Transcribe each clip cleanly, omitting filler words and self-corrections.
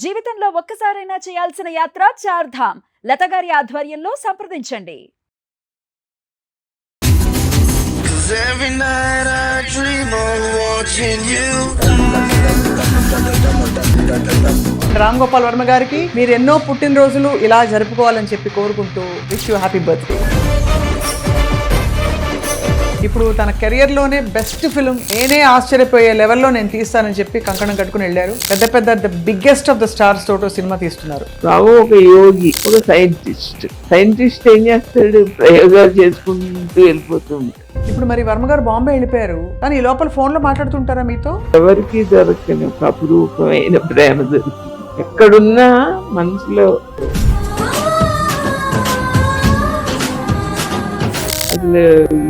జీవితంలో ఒక్కసారైనా చేయాల్సిన యాత్ర చార్ధామ్. లత గారి ఆధ్వర్యంలో సంప్రదించండి. Every night I dream of watching you. Ram Gopal Varma గారికి మీరు ఎన్నో పుట్టినరోజులు ఇలా జరుపుకోవాలని చెప్పి కోరుకుంటూ విష్ యూ హ్యాపీ బర్త్డే. ఇప్పుడు తన కెరియర్లోనే బెస్ట్ ఫిల్మ్ నేనే ఆశ్చర్యపోయే లెవెల్లో నేను తీస్తానని చెప్పి కంకణం కట్టుకుని వెళ్ళారు. పెద్ద పెద్ద the biggest of the stars తోటో సినిమా తీస్తున్నారు. రావు ఒక యోగి, ఒక సైంటిస్ట్ ఏం చేస్తాడు, ప్రయోగాలు చేసుకుంటూ వెళ్ళిపోతుంది. ఇప్పుడు మరి వర్మ గారు బాంబే వెళ్ళిపోయారు, కానీ ఈ లోపల ఫోన్లో మాట్లాడుతుంటారా మీతో? ఎవరికి దొరకని ఒక అపురూపమైన ప్రేమ దొరికింది. ఎక్కడున్నా మనసులో అసలు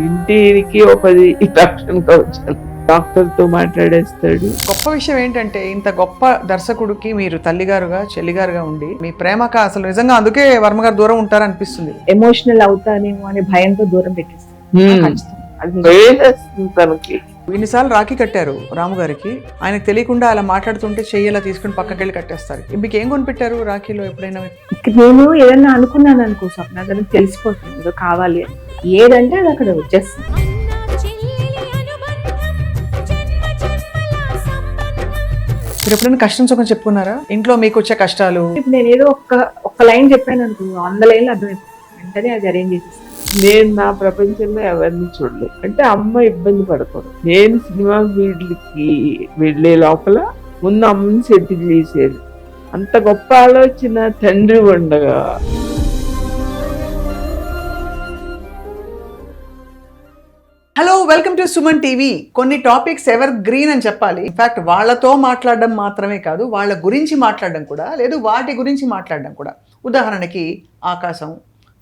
ఇంటికి ఒక 10 రక్షణగా వచ్చాను. డాక్టర్ తో మాట్లాడేస్తాడు. గొప్ప విషయం ఏంటంటే ఇంత గొప్ప దర్శకుడికి మీరు తల్లిగారుగా చెల్లిగారుగా ఉండి మీ ప్రేమక అసలు నిజంగా అందుకే వర్మ గారు దూరం ఉంటారనిపిస్తుంది. ఎమోషనల్ అవుతానేమో అనే భయంతో దూరం పెట్టేస్తాను. తనకి ఇన్నిసార్లు రాఖీ కట్టారు రాము గారికి, ఆయనకు తెలియకుండా అలా మాట్లాడుతుంటే చెయ్యి అలా తీసుకుని పక్కకెళ్ళి కట్టేస్తారు. మీకు ఏం కొనిపెట్టారు రాఖీలో ఎప్పుడైనా? నేను ఏదన్నా అనుకున్నాను అనుకో స్వప్న, దానికి తెలిసిపోతుంది ఏదో కావాలి అని. ఏదంటే అది అక్కడ వచ్చేస్తుంది. మీరు ఎప్పుడైనా కష్టం సుఖం చెప్పుకున్నారా ఇంట్లో మీకు వచ్చే కష్టాలు? ఇప్పుడు నేను ఏదో ఒక్క లైన్ చెప్పాను అనుకో, 100 లైన్లు అర్థమైపోతుంది. వెంటనే అది అరేంజ్ చేసేస్తాను. నేను నా ప్రపంచంలో ఎవరిని చూడలేదు. అంటే అమ్మ ఇబ్బంది పడకూడదు. నేను సినిమా ఫీల్డ్కి వెళ్ళే లోపల ముందు అమ్మని సెటిల్ చేసేది. అంత గొప్ప ఆలోచన తండ్రి ఉండగా. Hello, welcome to Suman TV. కొన్ని టాపిక్స్ ఎవర్ గ్రీన్ అని చెప్పాలి. ఇన్ఫాక్ట్ వాళ్ళతో మాట్లాడడం మాత్రమే కాదు, వాళ్ళ గురించి మాట్లాడడం కూడా లేదు, వాటి గురించి మాట్లాడడం కూడా. ఉదాహరణకి ఆకాశం,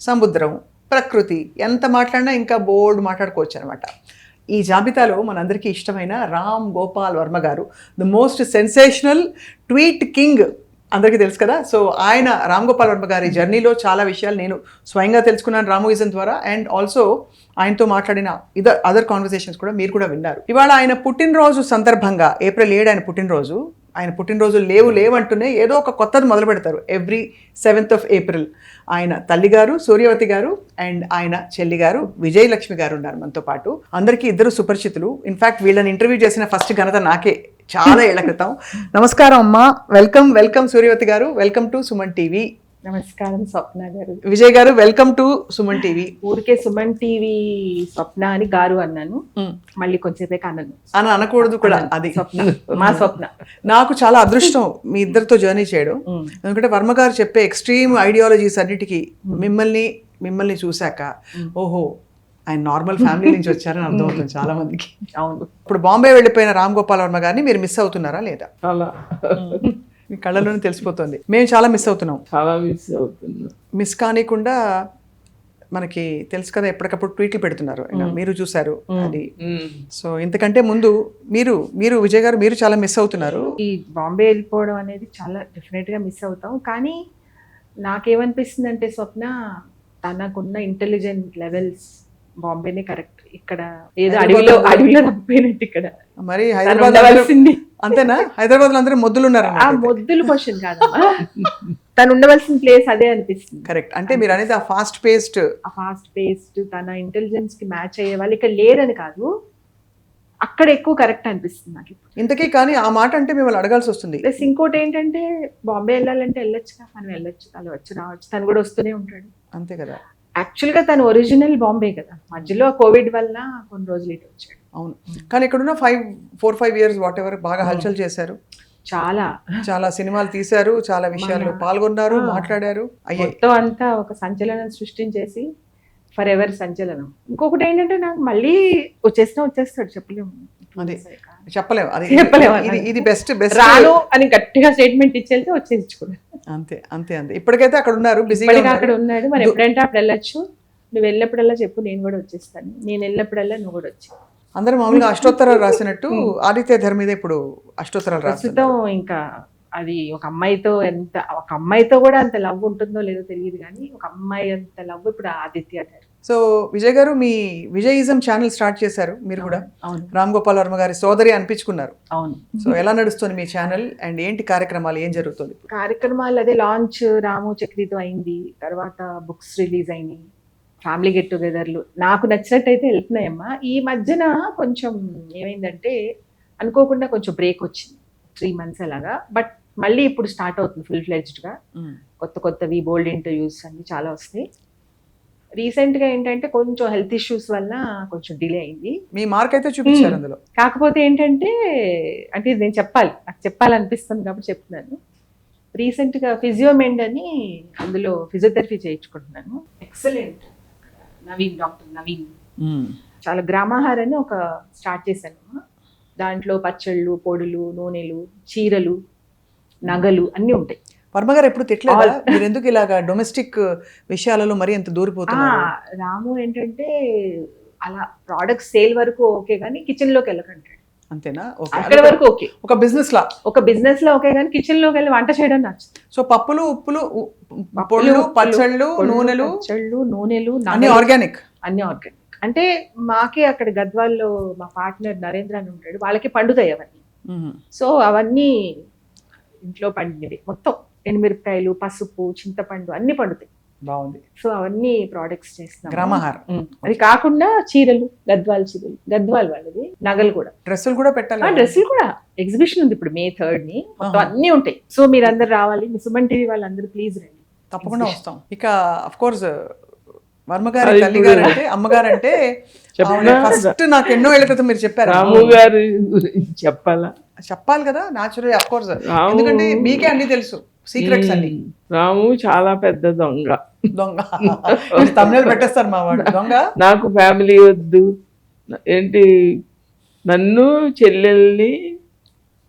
సముద్రం, ప్రకృతి, ఎంత మాట్లాడినా ఇంకా బోర్డు మాట్లాడుకోవచ్చు అనమాట. ఈ జాబితాలో మనందరికీ ఇష్టమైన రామ్ గోపాల్ వర్మ గారు, the most sensational tweet king, అందరికీ తెలుసు కదా. సో ఆయన రామ్ గోపాల్ వర్మ గారి జర్నీలో చాలా విషయాలు నేను స్వయంగా తెలుసుకున్నాను రామోయిజం ద్వారా, అండ్ ఆల్సో ఆయనతో మాట్లాడిన అదర్ కాన్వర్సేషన్స్ కూడా మీరు కూడా విన్నారు. ఇవాళ ఆయన పుట్టినరోజు సందర్భంగా, ఏప్రిల్ 7 ఆయన పుట్టినరోజు. ఆయన పుట్టినరోజు లేవంటూనే ఏదో ఒక కొత్తది మొదలు పెడతారు. ఎవ్రీ 7th of April ఆయన తల్లిగారు సూర్యవతి గారు అండ్ ఆయన చెల్లి గారు విజయలక్ష్మి గారు ఉన్నారు మనతో పాటు. అందరికీ ఇద్దరు సుపరిచితులు. ఇన్ఫాక్ట్ వీళ్ళని ఇంటర్వ్యూ చేసిన ఫస్ట్ ఘనత నాకే, చాలా ఏళ్ల క్రితం. నమస్కారం అమ్మా, వెల్కమ్ సూర్యవతి గారు, వెల్కమ్ టు సుమన్ టీవీ. నమస్కారం స్వప్న గారు. విజయ్ గారు, వెల్కమ్ టు సుమన్ టీవీ. ఊరికే సుమన్ టీవీ స్వప్న అని గారు అన్నాను, మళ్ళీ కొంచెంసేపే అన్నాను అని అనకూడదు కూడా. అది మా స్వప్న. నాకు చాలా అదృష్టం మీ ఇద్దరితో జర్నీ చేయడం. ఎందుకంటే వర్మ గారు చెప్పే ఎక్స్ట్రీమ్ ఐడియాలజీస్ అన్నిటికీ మిమ్మల్ని చూశాక ఓహో ఆయన నార్మల్ ఫ్యామిలీ నుంచి వచ్చారని అర్థమవుతుంది చాలా మందికి. అవును. ఇప్పుడు బాంబే వెళ్ళిపోయిన రామ్ గోపాల్ వర్మ గారిని మీరు మిస్ అవుతున్నారా లేదా? చాలా మీ కళ్ళలోనే తెలిసిపోతుంది. మేము చాలా మిస్ అవుతున్నాం. మిస్ కానికుండా మనకి తెలుసు కదా, ఎప్పటికప్పుడు ట్వీట్లు పెడుతున్నారు, మీరు చూసారు అది. సో ఇంతకంటే ముందు మీరు విజయ్ గారు మీరు చాలా మిస్ అవుతున్నారు. ఈ బాంబే వెళ్ళిపోవడం అనేది చాలా డెఫినెట్ గా మిస్ అవుతాం. కానీ నాకేమనిపిస్తుంది అంటే స్వప్న, తనకున్న ఇంటెలిజెంట్ లెవెల్స్ బాంబేనే కరెక్ట్. ఇక్కడ ఏదో అడవిలో తప్పిపోయినట్టు ఇక్కడ మరి హైదరాబాద్ అంతేనా? హైదరాబాద్ లో అందరూ మొద్దులు ఉన్నారు. ఆ మొద్దులు క్వశ్చన్ కాదమ్మా, తను ఉండవలసిన ప్లేస్ అదే అనిపిస్తుంది. కరెక్ట్. అంటే మీరు అనేది ఆ ఫాస్ట్ పేస్డ్ తన ఇంటెలిజెన్స్ కి మ్యాచ్ అయ్యే వాళ్ళు ఇక్కడ లేరని కాదు, అక్కడ ఎక్కువ కరెక్ట్ అనిపిస్తుంది నాకు ఇంతకీ. కానీ ఆ మాట అంటే మిమ్మల్ని అడగాల్సి వస్తుంది. ప్లస్ ఇంకోటి ఏంటంటే, బాంబే వెళ్ళాలంటే వెళ్ళొచ్చుగా, మనం వెళ్ళొచ్చు, రావచ్చు, తను కూడా వస్తూనే ఉంటాడు. అంతే కదా. యాక్చువల్ గా తను ఒరిజినల్ బాంబే కదా, మధ్యలో కోవిడ్ వల్ల కొన్ని రోజులు ఇటు వచ్చాడు. అవును. కానీ ఇక్కడున్న 4-5 years వాట్ ఎవర్ బాగా హల్చల్ చేశారు. చాలా సినిమాలు తీశారు, చాలా విషయాల్లో పాల్గొన్నారు, మాట్లాడారు. మొత్తం అంతా ఒక సంచలనం సృష్టించేసి ఫర్ ఎవర్ సంచలనం. ఇంకొకటి ఏంటంటే, నాకు మళ్ళీ వచ్చేస్తాడు, చెప్పలేము. ఇది బెస్ట్ రాను అని గట్టిగా స్టేట్మెంట్ ఇచ్చేస్తే వచ్చేసుకోండి. అంతే. ఇప్పటికైతే అక్కడ ఉన్నారు, బిజీగా అక్కడ ఉన్నాడు. మరి ఎప్పుడంటే అప్పుడు వెళ్ళొచ్చు. నువ్వు వెళ్ళినప్పుడల్లా చెప్పు, నేను కూడా వచ్చేస్తాను. నేను వెళ్ళినప్పుడల్లా నువ్వు కూడా వచ్చి. అందరూ మామూలుగా అష్టోత్తరాలు రాసినట్టు ఆదిత్య ధర్ మీద ఇప్పుడు అష్టోత్తరాలు ప్రస్తుతం ఇంకా అది ఒక అమ్మాయితో కూడా అంత లవ్ ఉంటుందో లేదో తెలియదు, కానీ ఒక అమ్మాయి అంత లవ్ ఇప్పుడు ఆదిత్య ధర్. సో విజయ్ గారు మీ విజయిజం ఛానల్ స్టార్ట్ చేశారు మీరు కూడా. అవును రామ్ గోపాల్ వర్మ గారి సోదరి అనిపించుకున్నారు. అవును. సో ఎలా నడుస్తుంది మీ ఛానల్ అండ్ ఏంటి కార్యక్రమాలు, ఏం జరుగుతుంది? కార్యక్రమాలు అదే లాంచ్ రాము చక్రితో అయింది, తర్వాత బుక్స్ రిలీజ్ అయినాయి, ఫ్యామిలీ గెట్ టుగెదర్లు నాకు నచ్చినట్టయితే వెళ్తున్నాయమ్మా. ఈ మధ్యన కొంచెం ఏమైందంటే అనుకోకుండా కొంచెం బ్రేక్ వచ్చింది 3 months అలాగా. బట్ మళ్ళీ ఇప్పుడు స్టార్ట్ అవుతుంది ఫుల్ ఫ్లెడ్జ్డ్గా. కొత్తవి బోల్డ్ ఇంటర్వ్యూస్ అన్ని చాలా వస్తాయి. రీసెంట్గా ఏంటంటే కొంచెం హెల్త్ ఇష్యూస్ వల్ల కొంచెం డిలే అయింది. మీ మార్క్ అయితే చూపించారు అందులో. కాకపోతే ఏంటంటే అంటే ఇది నేను చెప్పాలి, నాకు చెప్పాలనిపిస్తుంది కాబట్టి చెప్తున్నాను. రీసెంట్గా ఫిజియోమెండ్ అని అందులో ఫిజియోథెరపీ చేయించుకుంటున్నాను. Excellent Naveen, doctor Naveen. చాలా గ్రామాహార్ అని ఒక స్టార్ట్ చేశాను. దాంట్లో పచ్చళ్ళు, పొడులు, నూనెలు, చీరలు, నగలు అన్నీ ఉంటాయి. వర్మ గారు ఎప్పుడు తిట్టలేదా మీరు ఎందుకు ఇలాగా డొమెస్టిక్ విషయాలలో మరి ఎంత దూరిపోతున్నారు? రాము ఏంటంటే అలా ప్రోడక్ట్ సేల్ వరకు ఓకే కానీ కిచెన్ లోకి వెళ్ళకంటాడు. అంతేనా? అక్కడ వరకు ఓకే, ఒక బిజినెస్ లా, ఒక బిజినెస్ లో ఓకే కానీ కిచెన్ లోకి వెళ్ళి వంట చేయడం నచ్చదు. సో పప్పులు, ఉప్పులు, పొడులు, పచ్చళ్ళు, నూనెలు, అన్ని ఆర్గానిక్. అన్ని ఆర్గానిక్. అంటే మాకే అక్కడ గద్వాల్లో మా పార్ట్నర్ నరేంద్ర అని ఉంటాడు, వాళ్ళకి పండుతాయి అవన్నీ. సో అవన్నీ ఇంట్లో పండినవి మొత్తం. ఎండుమిరపకాయలు, పసుపు, చింతపండు అన్ని పండుతాయి. బాగుంది. సో అవన్నీ ప్రోడక్ట్స్ చేస్తున్నాం. గ్రామాహార్. అది కాకుండా చీరలు, గద్వాల్ చీరలు, గద్వాల్ వాళ్ళది, నగలు కూడా, డ్రెస్సులు కూడా పెట్టాలి. డ్రెస్సులు కూడా ఎగ్జిబిషన్ ఉంది ఇప్పుడు May 3rd మొత్తం అన్ని ఉంటాయి. సో మీరందరూ రావాలి, మీ సుమన్ టీవీ వాళ్ళందరూ ప్లీజ్ రండి. తప్పకుండా వస్తాం. ఇక అఫ్ కోర్స్ వర్మ గారి తల్లి గారు అంటే, అమ్మగారంటే ఫస్ట్ నాకు ఎన్నో ఏళ్ల క్రితం మీరు చెప్పారు. రాము గారి గురించి చెప్పాలి కదా, న్యాచురల్ అఫ్ కోర్స్, ఎందుకంటే మీకే అన్ని తెలుసు సీక్రెట్స్ అన్ని. రాము చాలా పెద్ద దొంగ. తమిళ పెట్టేస్తారు మా వాడు దొంగ. నాకు ఫ్యామిలీ వద్దు ఏంటి, నన్ను చెల్లెల్ని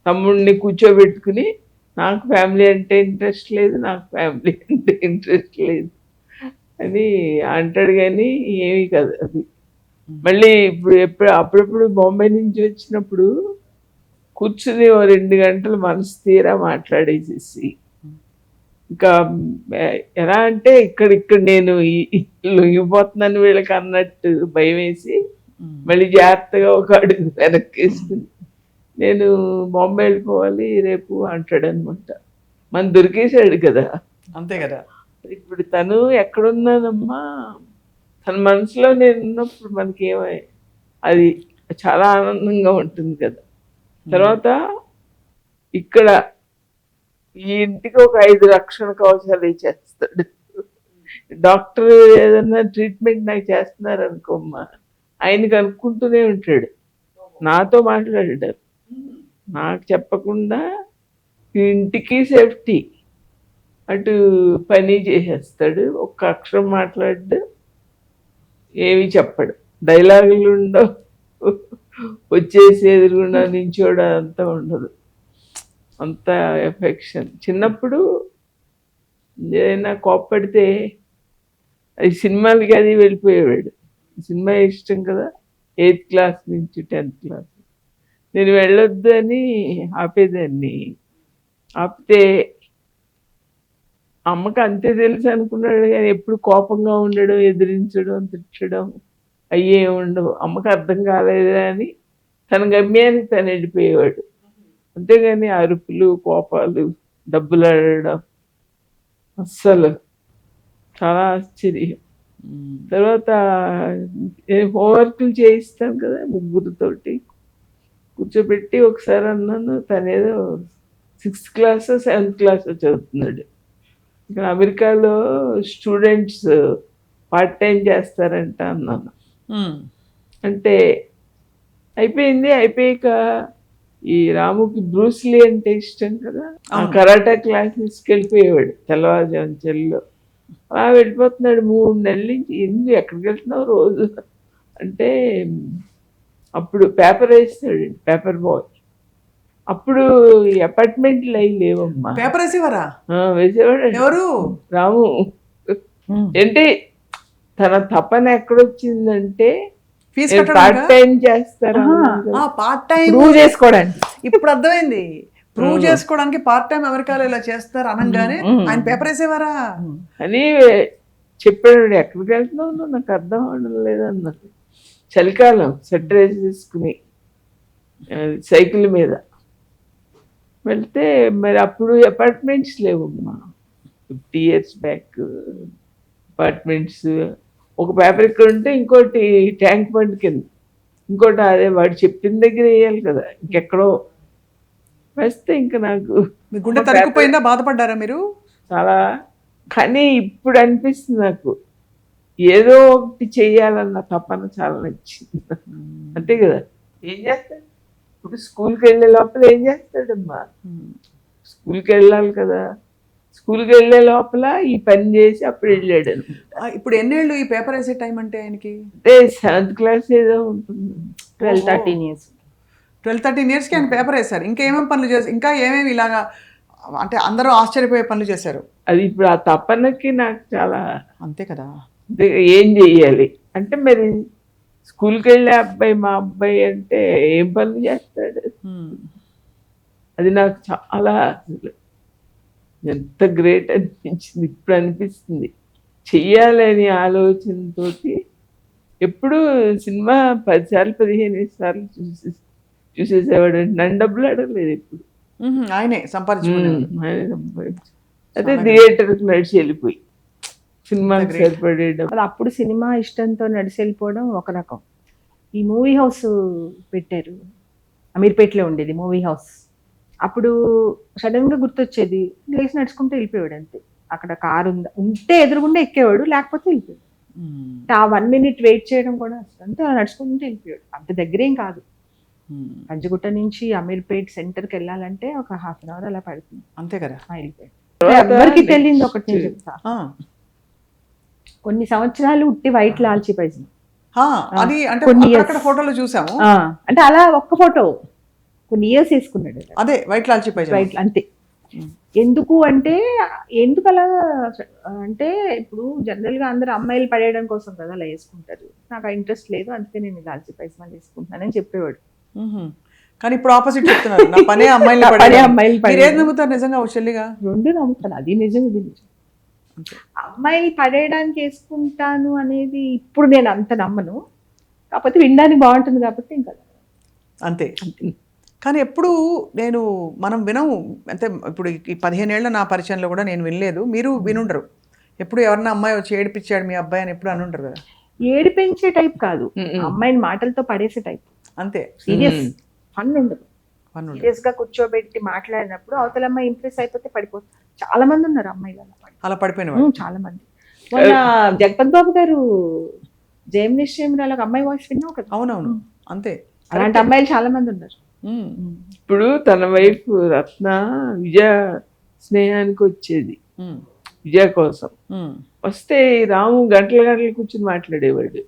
తమ్ముడిని కూర్చోబెట్టుకుని నాకు ఫ్యామిలీ అంటే ఇంట్రెస్ట్ లేదు, నాకు ఫ్యామిలీ అంటే ఇంట్రెస్ట్ లేదు అని అంటాడు. కానీ ఏమీ కాదు అది. మళ్ళీ అప్పుడప్పుడు బాంబే నుంచి వచ్చినప్పుడు కూర్చుని 2 గంటలు మనసు తీరా మాట్లాడేసేసి, ఇంకా ఎలా అంటే ఇక్కడ నేను లొంగిపోతున్నాను వీళ్ళకి అన్నట్టు భయం వేసి మళ్ళీ జాగ్రత్తగా ఒక అడుగు వెనక్కేసుకుని నేను బాంబే వెళ్ళిపోవాలి రేపు అంటాడు అనమాట. మన దొరికేసాడు కదా. అంతే కదా. ఇప్పుడు తను ఎక్కడున్నానమ్మా, తన మనసులో నేను ఉన్నప్పుడు మనకేమై అది చాలా ఆనందంగా ఉంటుంది కదా. తర్వాత ఇక్కడ ఈ ఇంటికి ఒక 5 రక్షణ కవచాలు చేస్తాడు. డాక్టర్ ఏదన్నా ట్రీట్మెంట్ నాకు చేస్తున్నారు అనుకోమ్మా, ఆయనకి అనుకుంటూనే ఉంటాడు, నాతో మాట్లాడాడు, నాకు చెప్పకుండా ఇంటికి సేఫ్టీ, అటు పని చేసేస్తాడు, ఒక్క అక్షరం మాట్లాడు, ఏమి చెప్పడు, డైలాగులు ఉండవు, వచ్చేసి ఎదురుగుండా నించోడు అంతా ఉండదు, అంత ఎఫెక్షన్. చిన్నప్పుడు ఏదైనా కోప్పడితే అది సినిమాలకి అది వెళ్ళిపోయేవాడు. సినిమా ఇష్టం కదా, 8th క్లాస్ నుంచి 10th క్లాస్. నేను వెళ్ళొద్దు అని ఆపేదాన్ని. ఆపితే అమ్మకి అంతే తెలుసు అనుకున్నాడు కానీ ఎప్పుడు కోపంగా ఉండడం, ఎదిరించడం, తిట్టడం అయ్యే ఉండవు. అమ్మకి అర్థం కాలేదు అని తన గమ్యానికి తను వెళ్ళిపోయేవాడు. అంతేగాని అరుపులు, కోపాలు, డబ్బులు అడగడం అస్సలు. చాలా ఆశ్చర్యం. తర్వాత హోంవర్క్లు చేయిస్తాను కదా ముగ్గురితోటి కూర్చోబెట్టి ఒకసారి అన్నాను, తనేదో 6th క్లాస్ 7th క్లాస్ చదువుతున్నాడు. ఇక్కడ అమెరికాలో స్టూడెంట్స్ పార్ట్ టైం చేస్తారంట అన్నాను. అంటే అయిపోయింది. అయిపోయాక ఈ రాముకి బ్రూస్లీ అంటే ఇష్టం కదా, ఆ కరాటా క్లాసెస్కి వెళ్ళిపోయేవాడు తెల్లవారుజాము చెల్లో. అలా వెళ్ళిపోతున్నాడు 3 నెలల నుంచి. ఎందుకు ఎక్కడికి వెళ్తున్నావు రోజు అంటే, అప్పుడు పేపర్ వేస్తాడు, పేపర్ బాయ్. అప్పుడు ఈ అపార్ట్మెంట్లు అవి లేవమ్మా. పేపర్ వేసేవారా? వేసేవాడు. ఎవరు? రాము. ఏంటి తన తపన ఎక్కడొచ్చిందంటే పార్ట్ టైం చేస్తారా, పార్ట్ టైం ప్రూవ్ చేసుకోవడానికి. ఇప్పుడు అర్థమైంది, ప్రూవ్ చేసుకోవడానికి పార్ట్ టైం అమెరికాలో ఇలా చేస్తారు అనగానే ఆయన పేపర్ వేసేవారా అని చెప్పాడు, ఎక్కడికి వెళ్తున్నావు నువ్వు, నాకు అర్థం అవడం లేదన్నాడు. చలికాలం స్వెటర్ వేసేసుకుని సైకిల్ మీద వెళ్తే, మరి అప్పుడు అపార్ట్మెంట్స్ లేవమ్మా, 50 years బ్యాక్ అపార్ట్మెంట్స్. ఒక పేపర్ ఇక్కడ ఉంటే ఇంకోటి ట్యాంక్ బండ్ కింద, ఇంకోటి అదే వాడు చెప్పిన దగ్గర వేయాలి కదా, ఇంకెక్కడో వస్తే ఇంకా నాకు మీ గుండె తరుక్కుపోయిందా? బాధపడ్డారా మీరు? చాలా. కానీ ఇప్పుడు అనిపిస్తుంది నాకు, ఏదో ఒకటి చెయ్యాలన్న తపన చాలా నచ్చింది. అంతే కదా, ఏం చేస్తాడు ఇప్పుడు? స్కూల్కి వెళ్ళే లోపల ఏం చేస్తాడమ్మా? స్కూల్కి వెళ్ళాలి కదా, స్కూల్కి వెళ్ళే లోపల ఈ పని చేసి అప్పుడు వెళ్ళాడు. ఇప్పుడు ఎన్నేళ్ళు ఈ పేపర్ వేసే టైం అంటే ఆయనకి? అంటే 7th class ఏదో ఉంటుంది, 12-13 years. 12-13 yearsకి ఆయన పేపర్ వేశారు. ఇంకా ఏమేమి పనులు చేశారు? ఇంకా ఏమేమి ఇలాగా అంటే అందరూ ఆశ్చర్యపోయే పనులు చేశారు? అది ఇప్పుడు ఆ తపనకి నాకు చాలా. అంతే కదా, ఏం చెయ్యాలి అంటే, మరి స్కూల్కి వెళ్ళే అబ్బాయి మా అబ్బాయి అంటే ఏం పనులు చేస్తాడు? అది నాకు చాలా అసలు ఎంత గ్రేట్ అనిపించింది. ఇప్పుడు అనిపిస్తుంది చెయ్యాలని ఆలోచనతో. ఎప్పుడు సినిమా 10 సార్లు 15 సార్లు చూసేసేవాడు. నన్ను డబ్బులు అడగలేదు ఎప్పుడు, ఆయనే సంపాదించుకున్నాడు. ఆయనే సంపాదించు. అదే థియేటర్కి నడిచి వెళ్ళిపోయి సినిమాకి సరిపడే డబ్బు. అది అప్పుడు సినిమా ఇష్టంతో నడిచి వెళ్ళిపోవడం ఒక రకం. ఈ మూవీ హౌస్ పెట్టారు, అమీర్పేటలో ఉండేది మూవీ హౌస్. అప్పుడు సడన్ గా గుర్తొచ్చేది, లేచి నడుచుకుంటూ వెళ్ళిపోయాడు అంతే. అక్కడ కారు ఉంటే ఎదురుగుండా ఎక్కేవాడు, లేకపోతే వెళ్ళిపోయాడు. ఆ 1 minute వెయిట్ చేయడం కూడా అంతే, అలా నడుచుకుంటూ వెళ్ళిపోయాడు. అంత దగ్గరేం కాదు, పంజగుట్ట నుంచి అమీర్పేట్ సెంటర్కి వెళ్ళాలంటే ఒక 1/2 hour అలా పడుతుంది. అంతే కదా, వెళ్ళిపోయాడు. ఎవరికి తెలియదు ఒకటి నేను చెప్తా, కొన్ని సంవత్సరాలు ఉట్టి వైట్ లాల్చి పైజమా. అది అంటే కొన్ని అక్కడ ఫోటోలో చూసాము. అంటే అలా ఒక్క ఫోటో కొన్ని ఇయర్స్ వేసుకున్నాడు. అదే వైట్ లాల్చి పైజమా, వైట్ అంతే. ఎందుకు అంటే, ఎందుకు అలా అంటే, ఇప్పుడు జనరల్ గా అందరూ అమ్మాయిలు పడేయడం కోసం కదా అలా వేసుకుంటారు. నాకు ఆ ఇంట్రెస్ట్ లేదు, అందుకే నేను లాల్చి పైజమా వేసుకుంటున్నానని చెప్పేవాడు. కానీ ఇప్పుడు ఆపోజిట్ చెప్తున్నారు, నా పనే అమ్మాయిలు పడే. ఏది నమ్ముతారు నిజంగా చెల్లిగా? 2 నమ్ముతాను, అది నిజం ఇది నిజం. అమ్మాయిలు పడేయడానికి వేసుకుంటాను అనేది ఇప్పుడు నేను అంత నమ్మను, కాకపోతే వినడానికి బాగుంటుంది కాబట్టి ఇంకా అంతే. కానీ ఎప్పుడు మనం వినము. అంటే ఇప్పుడు ఈ 15 ఏళ్ల నా పరిచయంలో కూడా నేను వినలేదు, మీరు వినుండరు. ఎప్పుడు ఎవరన్నా అమ్మాయి వచ్చి ఏడిపించాడు మీ అబ్బాయి అని ఎప్పుడు అనుండరు కదా. ఏడిపించే టైప్ కాదు, అమ్మాయిని మాటలతో పడేసే టైప్. అంతే, సీరియస్ ఫన్ ఉండదు. సీరియస్ గా కూర్చోబెట్టి మాట్లాడినప్పుడు అవతల అమ్మాయి ఇంప్రెస్ అయిపోతే పడిపోతుంది. చాలా మంది ఉన్నారు అమ్మాయిలు అలా పడిపోయిన వాళ్ళు, చాలా మంది. మొన్న జగపత్ బాబు గారు జయం నిశ్చయం అమ్మాయి వాయిస్ విన్నావు కదా? అవునవును, అంతే. అలాంటి అమ్మాయిలు చాలా మంది ఉన్నారు. ఇప్పుడు తన వైఫ్ రత్న విజయ స్నేహానికి వచ్చేది, విజయ కోసం వస్తే రాము గంటలు కూర్చుని మాట్లాడేవాడు.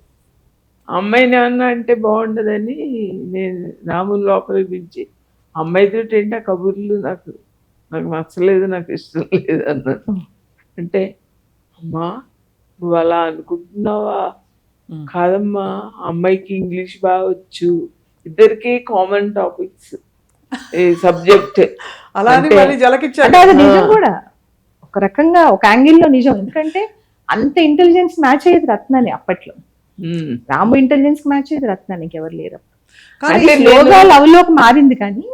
అమ్మాయిని ఏమన్నా అంటే బాగుండదని నేను రాముని లోపలికి పిలిచి, అమ్మాయితో ఏంటి ఆ కబుర్లు, నాకు నచ్చలేదు, నాకు ఇష్టం లేదు అన్నాడు. అంటే అమ్మా నువ్వు అలా అనుకుంటున్నావా? కాదమ్మా, అమ్మాయికి ఇంగ్లీష్ బాగా వచ్చు, ఇద్దరికి కామన్ టాపిక్స్ సబ్జెక్ట్. అలా అంటే అది నిజం కూడా ఒక రకంగా, ఒక యాంగిల్లో నిజం. ఎందుకంటే అంత ఇంటెలిజెన్స్ మ్యాచ్ అయ్యేది రత్నాని అప్పట్లో. రాము ఇంటెలిజెన్స్ మ్యాచ్ అయ్యేది రత్నానికి, ఎవరు లేరు. లవ్ లోకి మారింది, కానీ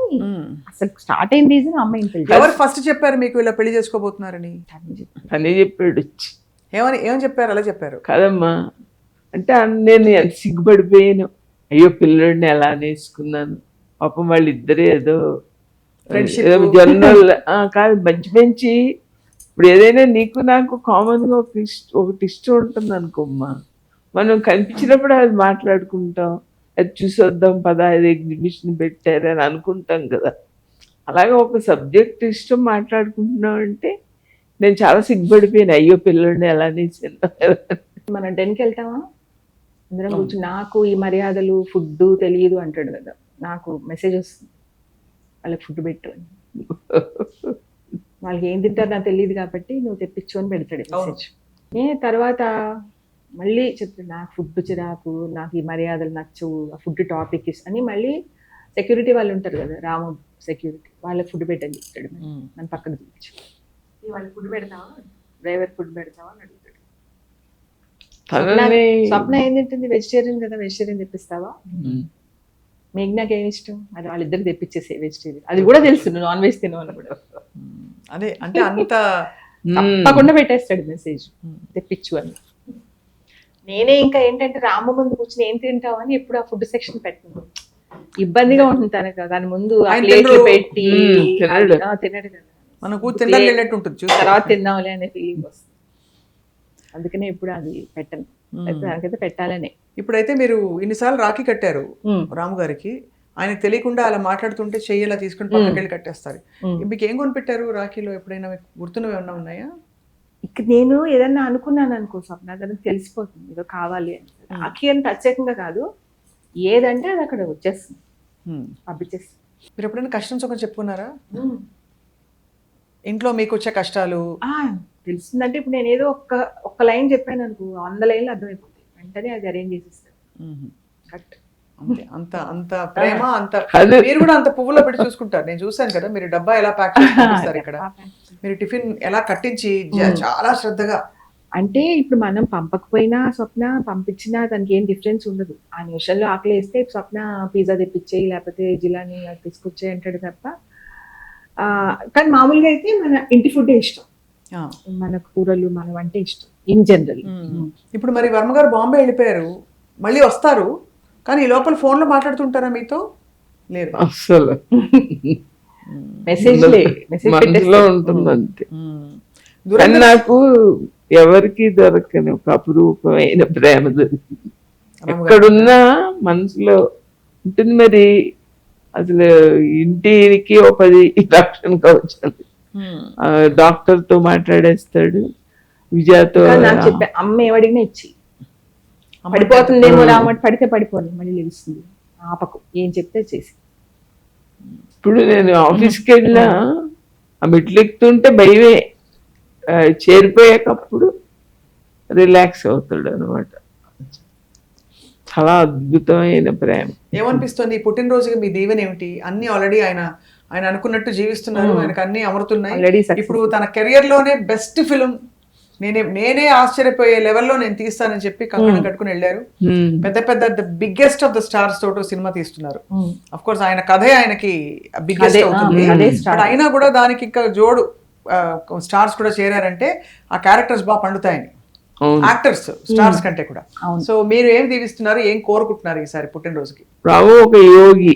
అసలు స్టార్ట్ అయిన రీజన్ అమ్మాయి ఇంటెలిజెన్స్. ఎవరు ఫస్ట్ చెప్పారు మీకు ఇలా పెళ్లి చేసుకోబోతున్నారని? అని చెప్పాడు. ఏమని చెప్పారు? అలా చెప్పారు కదమ్మా అంటే నేను ఎంత సిగ్గుపడిపోయాను. అయ్యో పిల్లడిని ఎలా నేర్చుకున్నాను, పాపం వాళ్ళు ఇద్దరే ఏదో జనరల్ కాదు, మంచి ఇప్పుడు ఏదైనా నీకు నాకు కామన్ గా ఒకటి ఇష్టం ఉంటుంది అనుకోమ్మా, మనం కనిపించినప్పుడు అది మాట్లాడుకుంటాం, అది చూసొద్దాం పదా, అది ఎగ్జిబిషన్ పెట్టారని అనుకుంటాం కదా. అలాగే ఒక సబ్జెక్ట్ ఇష్టం మాట్లాడుకుంటున్నాం అంటే నేను చాలా సిగ్గుపడిపోయాను. అయ్యో పిల్లడిని ఎలా నేర్చుకున్నాను. మనం 10కి వెళ్తామా అందరం కూర్చొని, నాకు ఈ మర్యాదలు ఫుడ్ తెలియదు అంటాడు కదా, నాకు మెసేజ్ వస్తుంది వాళ్ళకి ఫుడ్ పెట్టు అని. వాళ్ళకి ఏం తింటారు నాకు తెలియదు కాబట్టి నువ్వు తెప్పించు అని పెడతాడు మెసేజ్. తర్వాత మళ్ళీ చెప్తాడు, నాకు ఫుడ్ చిరాకు, నాకు ఈ మర్యాదలు నచ్చవు, ఆ ఫుడ్ టాపిక్ అని మళ్ళీ సెక్యూరిటీ వాళ్ళు ఉంటారు కదా, రాము సెక్యూరిటీ, వాళ్ళకి ఫుడ్ పెట్టని చెప్తాడు. నన్ను పక్కన చూపించు, వాళ్ళకి ఫుడ్ పెడతావా, డ్రైవర్ ఫుడ్ పెడతావా అని అడుగుతాడు. తనని స్వప్న ఏం తింటుంది? వెజిటేరియన్ కదా, వెజిటేరియన్ తెప్పిస్తావా? ఉమ్. మేఘ్నాకి ఏమి ఇష్టం? అది వాళ్ళిద్దరు తెప్పించేసే వెజిటేరియన్. అది కూడా తెలుసు నువ్వు నాన్ వెజ్ తినవని కూడా. అదే అంటే అంత తప్పకుండా పెట్టేస్తాడు మెసేజ్ తెప్పించు అని. నేనే ఇంకా ఏంటంటే రాము ముందు కూర్చొని ఏం తింటావు అని ఎప్పుడు ఆ ఫుడ్ సెక్షన్ పెట్టను. ఇబ్బందిగా ఉంటుంది తనకు. దాని ముందు ఆ ఆయన ప్లేట్లు తినరు. పెట్టి తినడు. తినడు కదా. మనకు తినడానికి వెళ్ళినట్టు ఉంటుంది చూసి. తర్వాత తిందాంలే అనే ఫీలింగ్ వస్తుంది. అందుకనే ఎప్పుడు అది పెట్టను. దానికైతే పెట్టాలనే. ఇప్పుడైతే మీరు ఇన్నిసార్లు రాఖీ కట్టారు రాము గారికి, ఆయనకు తెలియకుండా అలా మాట్లాడుతుంటే చెయ్యి ఇలా తీసుకుని పక్కకి వెళ్ళి కట్టేస్తారు. మీకు ఏం కొనిపెట్టారు రాఖీలో? ఎప్పుడైనా మీకు గుర్తున్నవి ఏమన్నా ఉన్నాయా? ఇక్కడ నేను ఏదన్నా అనుకున్నాను అనుకో స్వప్న, దానికి తెలిసిపోతుంది ఏదో కావాలి అని. రాఖీ అని ప్రత్యేకంగా కాదు, ఏదంటే అది అక్కడ వచ్చేస్తుంది, పంపించేస్తుంది. మీరు ఎప్పుడైనా కష్టం సుఖం చెప్పుకున్నారా? ఇంట్లో మీకు వచ్చే కష్టాలు తెలుస్తుందంటే ఇప్పుడు నేను ఏదో ఒక్క లైన్ చెప్పాను అనుకో, 100 లైన్లు అర్థమైపోతాయి. వెంటనే అది అరేంజ్ చేసిస్తాను. కరెక్ట్. అంతే, అంత అంత ప్రేమ, అంత అదే. మీరు కూడా అంత పువ్వులో పెట్టి చూసుకుంటారు. నేను చూసాను కదా, మీరు డబ్బా ఎలా ప్యాక్ చేసి పంపిస్తారు ఇక్కడ, మీరు టిఫిన్ ఎలా కట్టించి చాలా శ్రద్ధగా. అంటే ఇప్పుడు మనం పంపకపోయినా స్వప్న, పంపించినా దానికి ఏం డిఫరెన్స్ ఉండదు. ఆ నిమిషంలో ఆకలి వేస్తే స్వప్న పిజ్జా తెప్పించేయి లేకపోతే జిలాని తీసుకొచ్చేయి అంటాడు తప్ప. కానీ మామూలుగా అయితే మన ఇంటి ఫుడ్ ఇష్టం, మన కూరలు మన వంట ఇష్టం ఇన్ జనరల్. ఇప్పుడు మరి వర్మ గారు బాంబే వెళ్ళిపోయారు, మళ్ళీ వస్తారు, కానీ ఈ లోపల ఫోన్ లో మాట్లాడుతుంటారా మీతో? లేదు, అస్సలు మెసేజ్ మనసులో ఉంటుంది అంతే. కానీ నాకు ఎవరికి దొరకని ఒక అపురూపమైన ప్రేమ దొరికింది. ఎక్కడున్నా మనసులో ఉంటుంది. మరి అసలు ఇంటికి ఒక 10 లక్షలుగా వచ్చాడు. డాక్టర్ తో మాట్లాడేస్తాడు, విజయతో. నాకు చెప్పా, అమ్మ ఏమడిగినా ఇచ్చి పడిపోతుందేమో రామటి, పడితే పడిపోదు, మళ్ళీ లేస్తుంది, ఆపకు, ఏం చెప్తే చేసి. ఇప్పుడు నేను ఆఫీస్కి వెళ్ళినా ఆ మెట్లు ఎక్కుతుంటే భయమే, చేరిపోయాకప్పుడు రిలాక్స్ అవుతాడు అనమాట. చాలా అద్భుతమైన ప్రేమ. ఏమనిపిస్తుంది ఈ పుట్టినరోజుకి మీ దీవెన ఏమిటి? అన్ని ఆల్రెడీ ఆయన అనుకున్నట్టు జీవిస్తున్నారు, ఆయనకు అన్ని అమరుతున్నాయి. ఇప్పుడు తన కెరియర్ లోనే బెస్ట్ ఫిల్మ్ నేనే ఆశ్చర్యపోయే లెవెల్లో నేను తీస్తానని చెప్పి కంకణం కట్టుకుని వెళ్ళారు. పెద్ద పెద్ద the biggest of the stars తోటి సినిమా తీస్తున్నారు. అఫ్ కోర్స్ ఆయన కథే ఆయనకి బిగ్గెస్ట్ అవుతుంది, బట్ అయినా కూడా దానికి ఇంకా జోడు స్టార్స్ కూడా చేరారంటే ఆ క్యారెక్టర్స్ బాగా పండుతాయని, యాక్టర్స్ స్టార్స్ కంటే కూడా. సో మీరు ఏం దీవిస్తున్నారు, ఏం కోరుకుంటున్నారు ఈసారి పుట్టినరోజుకి? రావు ఒక యోగి,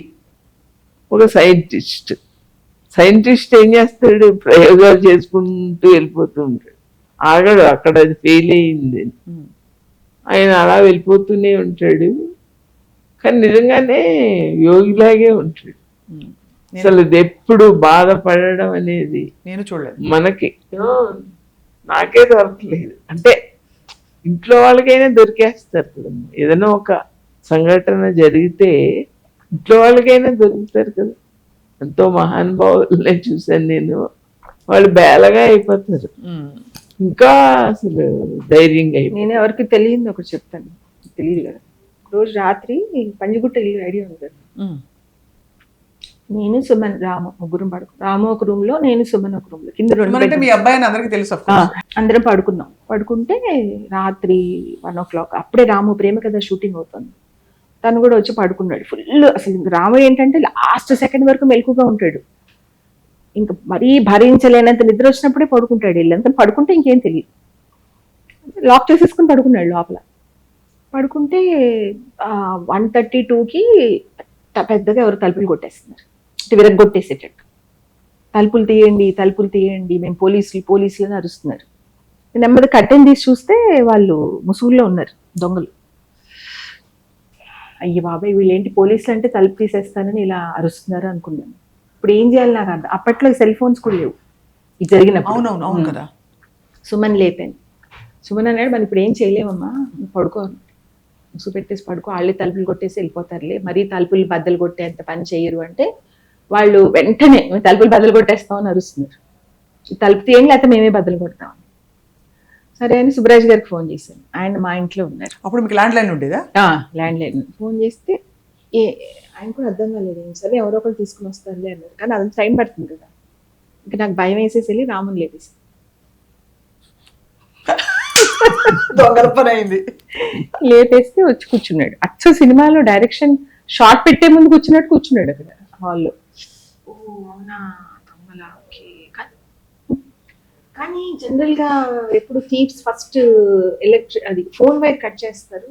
ఒక సైంటిస్ట్. సైంటిస్ట్ ఏం చేస్తాడు? ప్రయోగాలు చేసుకుంటూ వెళ్ళిపోతూ ఉంటాడు, ఆగడు. అక్కడ అది ఫెయిల్ అయింది, ఆయన అలా వెళ్ళిపోతూనే ఉంటాడు. కానీ నిజంగానే యోగిలాగే ఉంటాడు. అసలు ఎప్పుడు బాధపడడం అనేది నేను చూడలేదు, మనకి నాకే దొరకలేదు. అంటే ఇంట్లో వాళ్ళకైనా దొరికేస్తారు కదా, ఏదైనా ఒక సంఘటన జరిగితే ఇంట్లో వాళ్ళకైనా దొరుకుతారు కదా. ఎంతో మహానుభావులనే చూశాను నేను, వాళ్ళు బేలగా అయిపోతారు, ఇంకా అసలు ధైర్యంగా అయిపోతారు. నేను ఎవరికి తెలియదు ఒకటి చెప్తాను, తెలియదు కదా. రోజు రాత్రి పంజగుట్ట ఐడియా ఉంది కదా, నేను సుమన్ రాము ముగ్గురం పడుకున్నాం. రాము ఒక రూమ్ లో, నేను సుమన్ ఒక రూమ్ లో, కింద 2 మీ అబ్బాయి అందరికి తెలుసు. అందరం పడుకున్నాం. పడుకుంటే రాత్రి 1 o'clock అప్పుడే రాము ప్రేమ కథ షూటింగ్ అవుతుంది. తను కూడా వచ్చి పడుకున్నాడు ఫుల్. అసలు రాము ఏంటంటే లాస్ట్ సెకండ్ వరకు మెలకుగా ఉంటాడు, ఇంకా మరీ భరించలేనంత నిద్ర వచ్చినప్పుడే పడుకుంటాడు. ఇల్లంతా పడుకుంటే ఇంకేం తెలియదు, లాక్ చేసేసుకుని పడుకున్నాడు లోపల. పడుకుంటే 1:32కి పెద్దగా ఎవరు తలుపులు కొట్టేస్తున్నారు, విరగొట్టేసేటట్టు. తలుపులు తీయండి, తలుపులు తీయండి, మేము పోలీసులు అని అరుస్తున్నారు. నెమ్మది కట్టెన్ తీసి చూస్తే వాళ్ళు ముసుగులో ఉన్నారు దొంగలు. అయ్యి బాబాయ్, వీళ్ళేంటి పోలీసులు అంటే తలుపు తీసేస్తానని ఇలా అరుస్తున్నారు అనుకున్నాను. ఇప్పుడు ఏం చేయాలి నాకు అర్థం. అప్పట్లో సెల్ ఫోన్స్ కూడా లేవు ఇది జరిగినప్పుడు. అవును కదా. సుమన్ లేపాను. సుమన్ అన్నాడు, మనం ఇప్పుడు ఏం చేయలేమమ్మా, పడుకో, ముసుగు పెట్టేసి పడుకో, వాళ్ళే తలుపులు కొట్టేసి వెళ్ళిపోతారులే, మరీ తలుపులు బద్దలు కొట్టే అంత పని చేయరు అంటే వాళ్ళు వెంటనే తలుపులు బద్దలు కొట్టేస్తామని అరుస్తున్నారు. తలుపు తీయండి లేకపోతే మేమే బద్దలు కొడతాం. సరే అని సుబ్బరాజ్ గారికి ఫోన్ చేశాను, ఆయన మా ఇంట్లో ఉన్నారు. అప్పుడు మీకు ల్యాండ్ లైన్ ఉండేదా? Land line. ఫోన్ చేస్తే ఆయన కూడా అర్థం కాలేదు, సరే ఎవరో ఒకరు తీసుకుని వస్తారులే అన్నారు. కానీ అదంతా టైం పడుతుంది కదా, ఇంకా నాకు భయం వేసేసి వెళ్ళి రాముని లేపేసి దొంగల పని అయింది. లేపేస్తే వచ్చి కూర్చున్నాడు. అచ్చ సినిమాలో డైరెక్షన్ షార్ట్ పెట్టే ముందు కూర్చున్నాడు అక్కడ హాల్లో. ఓ అవునా దొంగలా, ఓకే. కానీ జనరల్ గా ఎప్పుడు థీవ్స్ ఫస్ట్ అది ఫోన్ వైర్ కట్ చేస్తారు,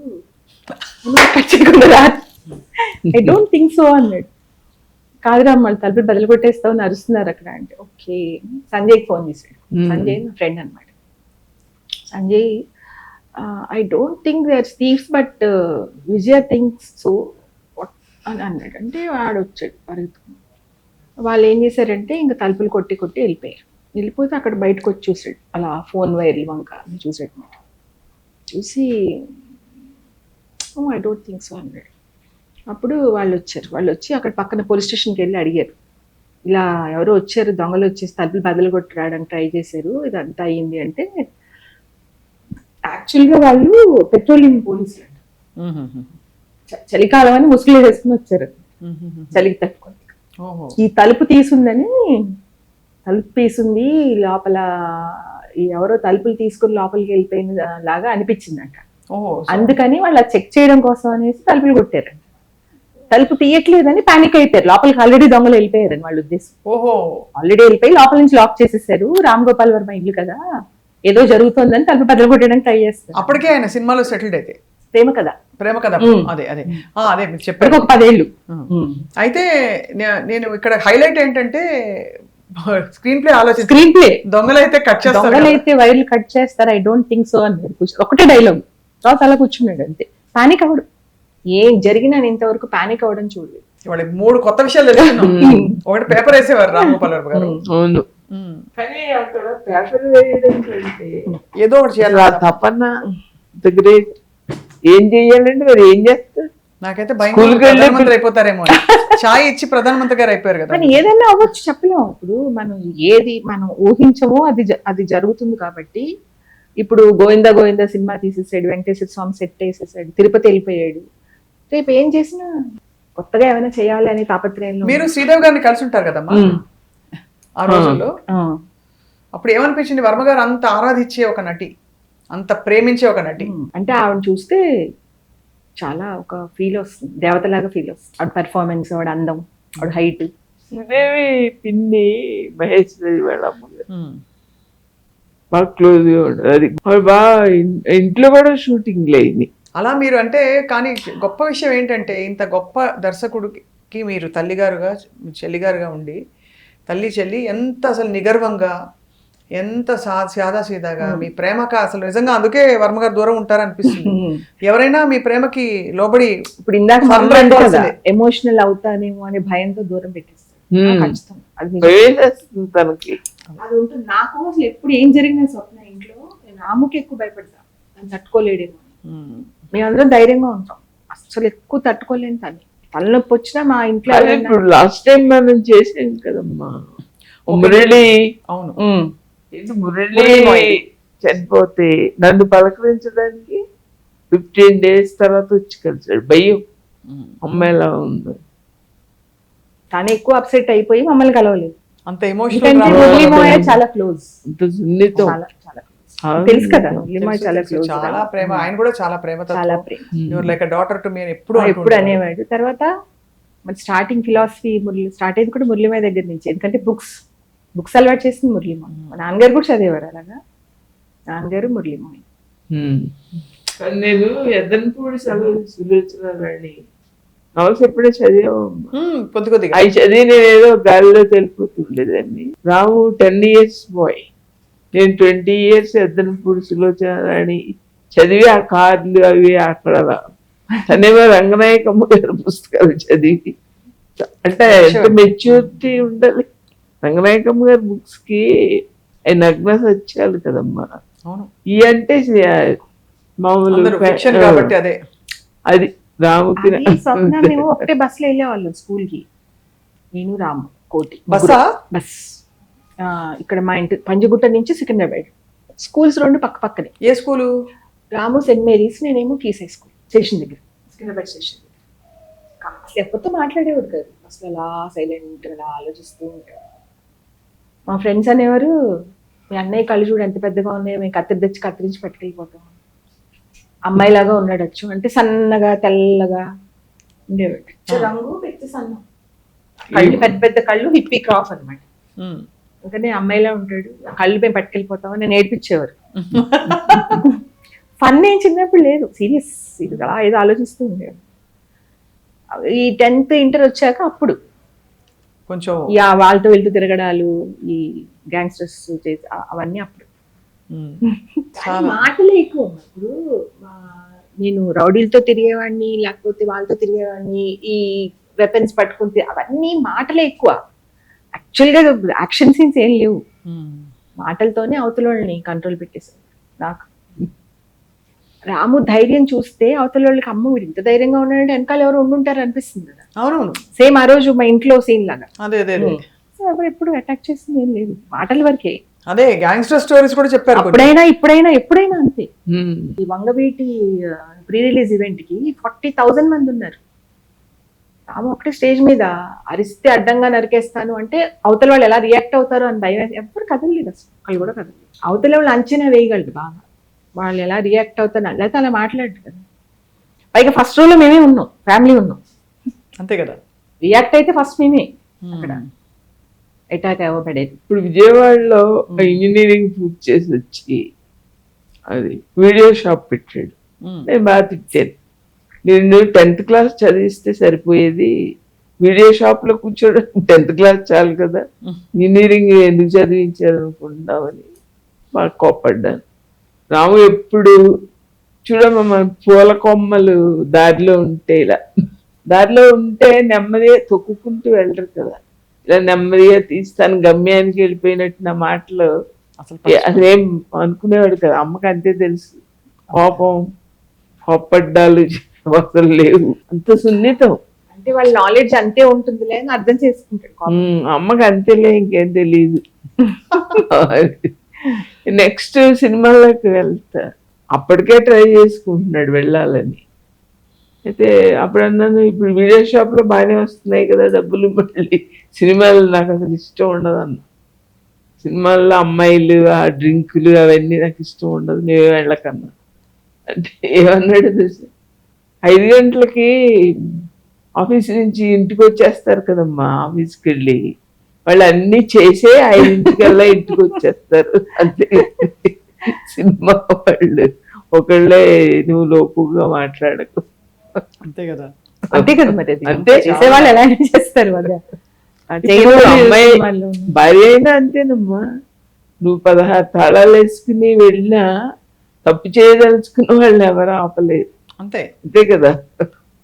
కట్ చేయకుండా. ఐ డోంట్ థింక్ సో అన్నాడు. కాదురా మళ్ళీ తలుపు బదులు కొట్టేస్తావు అరుస్తున్నారు అక్కడ అంటే. ఓకే సంజయ్కి ఫోన్ చేశాడు. సంజయ్ నా ఫ్రెండ్ అనమాట. Sanjay I don't think they are thieves but Vijaya thinks so అని అన్నాడు. అంటే వాడు వచ్చాడు పరిగెత్తుకుని. వాళ్ళు ఏం చేశారంటే ఇంకా తలుపులు కొట్టి వెళ్ళిపోతే అక్కడ బయటకు వచ్చి చూసాడు, అలా ఫోన్ వైర్లు వంక చూసాడు అనమాట. చూసి ఐ డోంట్ థింక్ సో అన్నాడు. అప్పుడు వాళ్ళు వచ్చి అక్కడ పక్కన పోలీస్ స్టేషన్కి వెళ్ళి అడిగారు, ఇలా ఎవరో వచ్చారు దొంగలు వచ్చేసి తలుపులు బదులు కొట్టి రావడానికి ట్రై చేశారు, ఇదంతా అయ్యింది అంటే యాక్చువల్గా వాళ్ళు పెట్రోలింగ్ పోలీసులు చలికాలం అని ముసుగులు వేసుకుని వచ్చారు చలికి తట్టుకొని. ఈ తలుపు తీసింది లోపల ఎవరో తలుపులు తీసుకుని లోపలికి వెళ్ళిపోయిన లాగా అనిపించిందంట. అందుకని వాళ్ళు చెక్ చేయడం కోసం అనేసి తలుపులు కొట్టారంట. తలుపు తీయట్లేదని పానిక్ అయిపోయారు, లోపలికి ఆల్రెడీ దొంగలు వెళ్ళిపోయారని వాళ్ళ ఉద్దేశం. ఆల్రెడీ వెళ్ళిపోయి లోపల నుంచి లాక్ చేసేసారు. రామ్ గోపాల్ వర్మ ఇల్లు కదా, ఏదో జరుగుతుందని తలుపు బదులు కొట్టడానికి ట్రై చేస్తారు. అప్పటికే ఆయన సినిమాలో సెటిల్డ్ అయితే ప్రేమ కదా అదే మీరు చెప్పారు ఒక 10 ఏళ్ళు. అయితే నేను ఇక్కడ హైలైట్ ఏంటంటే స్క్రీన్ ప్లే దొంగలైతే వైర్లు కట్ చేస్తారు. ఐ డోంట్ థింక్ సో అన్నాడు. ఒకటే డైలాగ్, తర్వాత అలా కూర్చున్నాడు అంతే. పానిక్ అవడు, ఏం జరిగినా నేను ఇంతవరకు పానిక్ అవ్వడం చూడలేదు. 3 కొత్త విషయాలు తెలుసుకున్నాం. ఒకటి పేపర్ వేసేవారు రామ్ గోపాల్ వర్మ గారు. అవును, కానీ అక్కడ పేపర్ వేయడం కంటే ఏదో ఒకటి చేయాలి. తపన గ్రేట్. ఏం చెయ్యాలంటే మరి ఏం చేస్తారు? నాకైతే ప్రధానమంత్రి అయిపోతారేమో. ఛాయ్ ఇచ్చి ప్రధానమంత్రి గారు అయిపోయారు కదా. కానీ ఏదైనా అవ్వచ్చు, చెప్పలేము. ఇప్పుడు మనం ఊహించమో అది జరుగుతుంది. కాబట్టి ఇప్పుడు గోవిందా సినిమా తీసేసాడు, వెంకటేశ్వర స్వామి సెట్ వేసేసాడు, తిరుపతి వెళ్ళిపోయాడు. రేపు ఏం చేసినా కొత్తగా ఏమైనా చేయాలి అనే తాపత్రయంలో. మీరు శ్రీదేవి గారిని కలిసి ఉంటారు కదమ్మా ఆ రోజుల్లో. అప్పుడు ఏమనిపించింది? వర్మ గారు అంత ఆరాధించే ఒక నటి, అంత ప్రేమించే ఒక నటి. అంటే ఆవిడ చూస్తే చాలా ఒక ఫీల్ వస్తుంది, దేవతలాగా ఫీల్ వస్తుంది. ఆవిడ పెర్ఫార్మెన్స్, ఆవిడ అందం, ఆవిడ హైట్. శ్రీదేవి పిన్ని మహేష్ వాళ్ళ బాగా క్లోజ్ గా ఉండదు. అది బాగా ఇంట్లో కూడా షూటింగ్ లేని అలా మీరు అంటే. కానీ గొప్ప విషయం ఏంటంటే ఇంత గొప్ప దర్శకుడికి మీరు తల్లిగారుగా చెల్లిగారుగా ఉండి, తల్లి చెల్లి ఎంత అసలు నిగర్వంగా, ఎంత సాదాసీదాగా మీ ప్రేమకు అసలు నిజంగా అందుకే వర్మ గారు దూరం ఉంటారనిపిస్తుంది. ఎవరైనా మీ ప్రేమకి లోబడి ఇప్పుడు ఇందాక ఎమోషనల్ అవుతానేమో అనే భయంతో దూరం పెట్టేస్తాను. తనకి అది ఉంటుంది. నాకు అసలు ఎప్పుడు ఏం జరిగినా స్వప్న ఇంట్లో నేను రాముకి ఎక్కువ భయపడతా, తను తట్టుకోలేడేమో. మేమందరం ధైర్యంగా ఉంటాం, అసలు ఎక్కువ తట్టుకోలేను. తలనొప్పి వచ్చినా మా ఇంట్లో ఇప్పుడు లాస్ట్ టైం మనం చేసాం కదమ్మా మురళి. అవును, మురళి చనిపోతే నన్ను పలకరించడానికి 15 days తర్వాత వచ్చి కలిసాడు. భయం అమ్మాయి ఎలా ఉంది. తను ఎక్కువ అప్సెట్ అయిపోయి మమ్మల్ని కలవలేదు. అంత ఎమోషనల్. చాలా క్లోజ్, అంత సున్నితం, తెలుసు కదా. చాలా ప్రేమ, ఆయన కూడా చాలా ప్రేమతో, లైక్ డాటర్ టు మీ ఎప్పుడు అనేవాడు. తర్వాత మరి స్టార్టింగ్ ఫిలాసఫీ స్టార్ట్ అయింది కూడా మురళీమాయ దగ్గర నుంచి. ఎందుకంటే బుక్స్ అలవాటు చేసింది మురళీమాయ. మా నాన్నగారు కూడా చదివేవారు అలాగా, నాన్నగారు మురళీమాయ. నేను ఎద్దనపూడి సులోచనారాణి నవల్స్ ఎప్పుడే చదివాము. అవి చదివి నేను ఏదో గాలిలో తెలిపోతుండేదాన్ని. రాము 10 years బాయ్, నేను 20 years ఎద్దనపూడి సులోచనారాణి చదివి ఆ కార్లు అవి అక్కడ. తనేమో రంగనాయకమ్మ గారి పుస్తకాలు చదివి, అంటే ఎంత మెచ్యూరిటీ ఉండాలి రంగనాయకమ్మ గారి బుక్స్ కి. అవి నగ్న సత్యాలు కదమ్మా. ఈ అంటే మామూలు అది రాముకి. ఒకటే బస్ లో వెళ్ళేవాళ్ళు స్కూల్ కి, నేను రాము కోటి బస్. ఇక్కడ మా ఇంటి పంజగుట్ట నుంచి సికింద్రాబాద్ స్కూల్స్ 2 పక్క పక్కనే. ఏ స్కూలు? రాము సెయింట్ మేరీస్, నేనేమో కీస్ హై స్కూల్ స్టేషన్ దగ్గర, సికింద్రాబాద్ స్టేషన్ దగ్గర. లేకపోతే మాట్లాడేవాడు కాదు, అసలు అలా సైలెంట్ అలా ఆలోచిస్తూ ఉంటాడు. మా ఫ్రెండ్స్ అనేవారు మీ అన్నయ్య కళ్ళు చూడు ఎంత పెద్దగా ఉన్నాయో, మేము కత్తిరి తెచ్చి కత్తిరించి పట్టుకెళ్ళిపోతాం. అమ్మాయిలాగా ఉన్నాడచ్చు, అంటే సన్నగా తెల్లగా ఉండేవాడు. రంగు పెద్ద సన్నం, కళ్ళు పెద్ద పెద్ద కళ్ళు, హిప్పీ క్రాఫ్ అనమాట. అందుకని అమ్మాయిలా ఉంటాడు, ఆ కళ్ళు మేము పట్టుకెళ్ళిపోతామని నేను ఏడిపించేవారు. ఫన్ ఏం చిన్నప్పుడు లేదు, సీరియస్ అలా ఏదో ఆలోచిస్తూ ఉండేవాడు. ఈ 10th ఇంటర్ వచ్చాక అప్పుడు కొంచెం వాళ్ళతో వెళ్తూ తిరగడాలు, ఈ గ్యాంగ్స్టర్స్ అవన్నీ అప్పుడు. కానీ మాటలే ఎక్కువ. ఇప్పుడు నేను రౌడీలతో తిరిగేవాడిని, లేకపోతే వాళ్ళతో తిరిగేవాడిని, ఈ వెపన్స్ పట్టుకుంటే అవన్నీ మాటలే ఎక్కువ. యాక్చువల్గా యాక్షన్ సీన్స్ ఏం లేవు, మాటలతోనే అవతల వాళ్ళని కంట్రోల్ పెట్టేశారు. నాకు రాము ధైర్యం చూస్తే అవతల వాళ్ళకి అమ్మ వీడు ఇంత ధైర్యంగా ఉన్నాడంటే వెనకాల ఎవరు ఉండుంటారు అనిపిస్తుంది కదా. అవునవును, సేమ్ ఆ రోజు మా ఇంట్లో సీన్ లాగా. అదే అదే ఎవరు ఎప్పుడు అటాక్ చేసింది ఏం లేదు, మాటల వరకే. అదే గ్యాంగ్స్టర్ స్టోరీస్ కూడా చెప్పారు. అప్పుడైనా ఎప్పుడైనా అంతే. ఈ వంగవీటి ప్రీ రిలీజ్ ఈవెంట్ కి 40,000 మంది ఉన్నారు. రాము ఒకటే స్టేజ్ మీద అరిస్తే అడ్డంగా నరికేస్తాను అంటే అవతల వాళ్ళు ఎలా రియాక్ట్ అవుతారు అని భయం. ఎప్పుడు కదలలేదు అసలు, వాళ్ళు కూడా కదలలేదు. అవతల వాళ్ళు అంచనా వేయగలరు బాగా, వాళ్ళు ఎలా రియాక్ట్ అవుతారు, లేకపోతే అలా మాట్లాడరు కదా. పైగా ఫస్ట్ రోలో మేమే ఉన్నాం, ఫ్యామిలీ ఉన్నాం, అంతే కదా. రియాక్ట్ అయితే ఫస్ట్ మేమే అక్కడ అటాక్ అవ్వబడేది. ఇప్పుడు విజయవాడలో ఇంజనీరింగ్ పూర్తి చేసి వచ్చి అది వీడియో షాప్ పెట్టాడు. నేను బాగా తిట్టాను, నేను 10th క్లాస్ చదివిస్తే సరిపోయేది, వీడియో షాప్ లో కూర్చోడం 10th క్లాస్ చాలు కదా, ఇంజనీరింగ్ ఎందుకు చదివించారు అనుకుంటున్నామని బాగా కోప్పడ్డాను. రాము ఎప్పుడు చూడమ్మా, మన పూల కొమ్మలు దారిలో ఉంటే ఇలా దారిలో ఉంటే నెమ్మదిగా తొక్కుకుంటూ వెళ్ళరు కదా, ఇలా నెమ్మదిగా తీస్తాను గమ్యానికి వెళ్ళిపోయినట్టు నా మాటలు అదేం అనుకునేవాడు కదా. అమ్మకి అంతే తెలుసు, కోపడ్డాలు అసలు లేవు, అంత సున్నితం. అంటే వాళ్ళ నాలెడ్జ్ అంతే ఉంటుందిలే అని అర్థం చేసుకుంటాడు. అమ్మకి అంతేలే, ఇంకేం తెలియదు. నెక్స్ట్ సినిమాలోకి వెళ్తా, అప్పటికే ట్రై చేసుకుంటున్నాడు వెళ్ళాలని. అయితే అప్పుడు అన్నాను, ఇప్పుడు వీడియో షాప్ లో బాగానే వస్తున్నాయి కదా డబ్బులు, మళ్ళీ సినిమాలు నాకు అసలు ఇష్టం ఉండదు అన్న. సినిమాల్లో అమ్మాయిలు, ఆ డ్రింకులు అవన్నీ నాకు ఇష్టం ఉండదు, నువ్వే వెళ్ళకన్నా. అంటే ఏమన్నాడు తెలుసు, 5 గంటలకి ఆఫీస్ నుంచి ఇంటికి వచ్చేస్తారు కదమ్మా, ఆఫీస్కి వెళ్ళి వాళ్ళు అన్ని చేసే 5 ఇంటికి వచ్చేస్తారు అంతే. సినిమా వాళ్ళు ఒకళ్ళే నువ్వు లోపుగా మాట్లాడకు, అంతే కదా. అంతే కదా మరి, అంతే చేసేవాళ్ళు ఎలా చేస్తారు. అమ్మాయి భార్య అయినా అంతేనమ్మా, నువ్వు 16 తాళాలు వేసుకుని వెళ్ళినా తప్పు చేయదలుచుకున్న వాళ్ళు ఎవరు ఆపలేరు, అంతే అంతే కదా.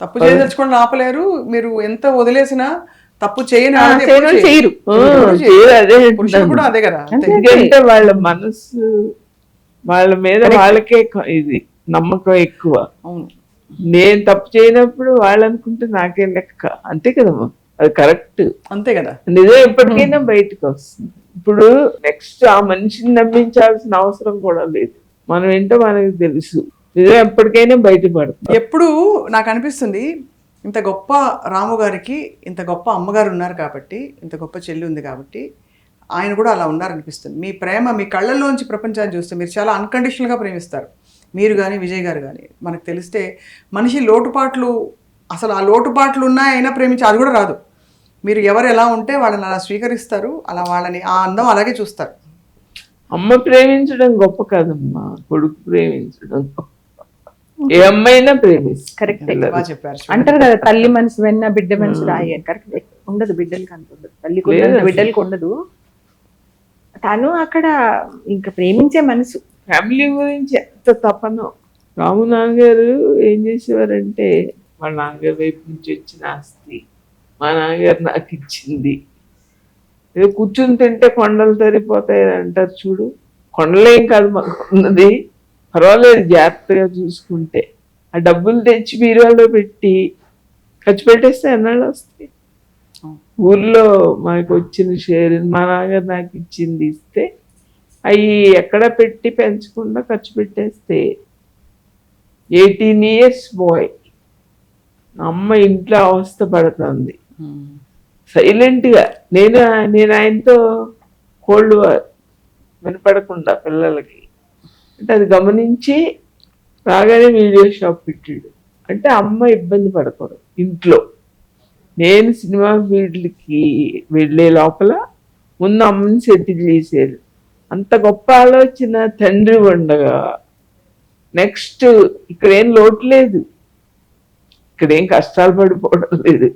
తప్పు చేయదలుచుకోండి ఆపలేరు, మీరు ఎంత వదిలేసినా తప్పు చేయని చేయరు. అదే పురుషులు కూడా అదే కదా. ఎందుకంటే వాళ్ళ మనసు, వాళ్ళ మీద వాళ్ళకే ఇది నమ్మకం ఎక్కువ. అవును, నేను తప్పు చేయనప్పుడు వాళ్ళు అనుకుంటే నాకే లెక్క, అంతే కదమ్మా, అది కరెక్ట్, అంతే కదా. నిజం ఎప్పటికైనా బయటకు వస్తుంది. ఇప్పుడు నెక్స్ట్ ఆ మనిషిని నమ్మించాల్సిన అవసరం కూడా లేదు, మనం ఏంటో మనకి తెలుసు, నిజం ఎప్పటికైనా బయటపడుతుంది. ఎప్పుడు నాకు అనిపిస్తుంది, ఇంత గొప్ప రాము గారికి ఇంత గొప్ప అమ్మగారు ఉన్నారు కాబట్టి, ఇంత గొప్ప చెల్లి ఉంది కాబట్టి ఆయన కూడా అలా ఉన్నారనిపిస్తుంది. మీ ప్రేమ, మీ కళ్ళల్లోంచి ప్రపంచాన్ని చూస్తే మీరు చాలా అన్కండిషనల్గా ప్రేమిస్తారు, మీరు కానీ విజయ్ గారు కానీ. మనకు తెలిస్తే మనిషి లోటుపాట్లు, అసలు ఆ లోటుపాట్లు ఉన్నాయైనా ప్రేమించి అది కూడా రాదు. మీరు ఎవరు ఎలా ఉంటే వాళ్ళని అలా స్వీకరిస్తారు, అలా వాళ్ళని ఆ అందం అలాగే చూస్తారు. అమ్మ ప్రేమించడం గొప్ప కాదమ్మా, కొడుకు ప్రేమించడం గొప్ప. ఏ అమ్మైనా ప్రేమిస్తారు. కరెక్ట్ బాగా చెప్పారు. అంటారు కదా, తల్లి మనసు వెన్న బిడ్డ మనసు రాయి అని. కరెక్ట్, ఉండదు బిడ్డలకి, అంత ఉండదు, తల్లికి ఉన్నంత బిడ్డలకి ఉండదు. తను అక్కడ ఇంకా ప్రేమించే మనసు. ఫ్యామిలీ గురించి ఎంత తపనో. రాము నాన్నగారు ఏం చేసేవారంటే, వాళ్ళ నాన్నగారి వైపు నుంచి వచ్చిన ఆస్తి మా నాన్నగారు నాకు ఇచ్చింది. ఏదో కూర్చుని తింటే కొండలు తరిపోతాయి అంటారు చూడు, కొండలేం కాదు మాకు ఉన్నది, పర్వాలేదు జాగ్రత్తగా చూసుకుంటే. ఆ డబ్బులు తెచ్చి బీరువాలో పెట్టి ఖర్చు పెట్టేస్తే ఎన్నాళ్ళు వస్తాయి. ఊర్లో మాకు వచ్చిన షేర్ మా నాన్నగారు నాకు ఇచ్చింది ఇస్తే, అవి ఎక్కడ పెట్టి పెంచకుండా ఖర్చు పెట్టేస్తే 18 years బాయ్ అమ్మ ఇంట్లో అవస్థ పడుతుంది సైలెంట్గా. నేను ఆయనతో కోల్డ్ వార్ వినపడకుండా పిల్లలకి. అంటే అది గమనించి రాగానే వీడియో షాప్ పెట్టాడు. అంటే అమ్మ ఇబ్బంది పడకూడదు ఇంట్లో. నేను సినిమా ఫీల్డ్కి వెళ్ళే లోపల ముందు అమ్మని సెటిల్ చేసేది. అంత గొప్ప ఆలోచన తండ్రి ఉండగా నెక్స్ట్ ఇక్కడేం లోటు లేదు, ఇక్కడేం కష్టాలు పడిపోవడం లేదు,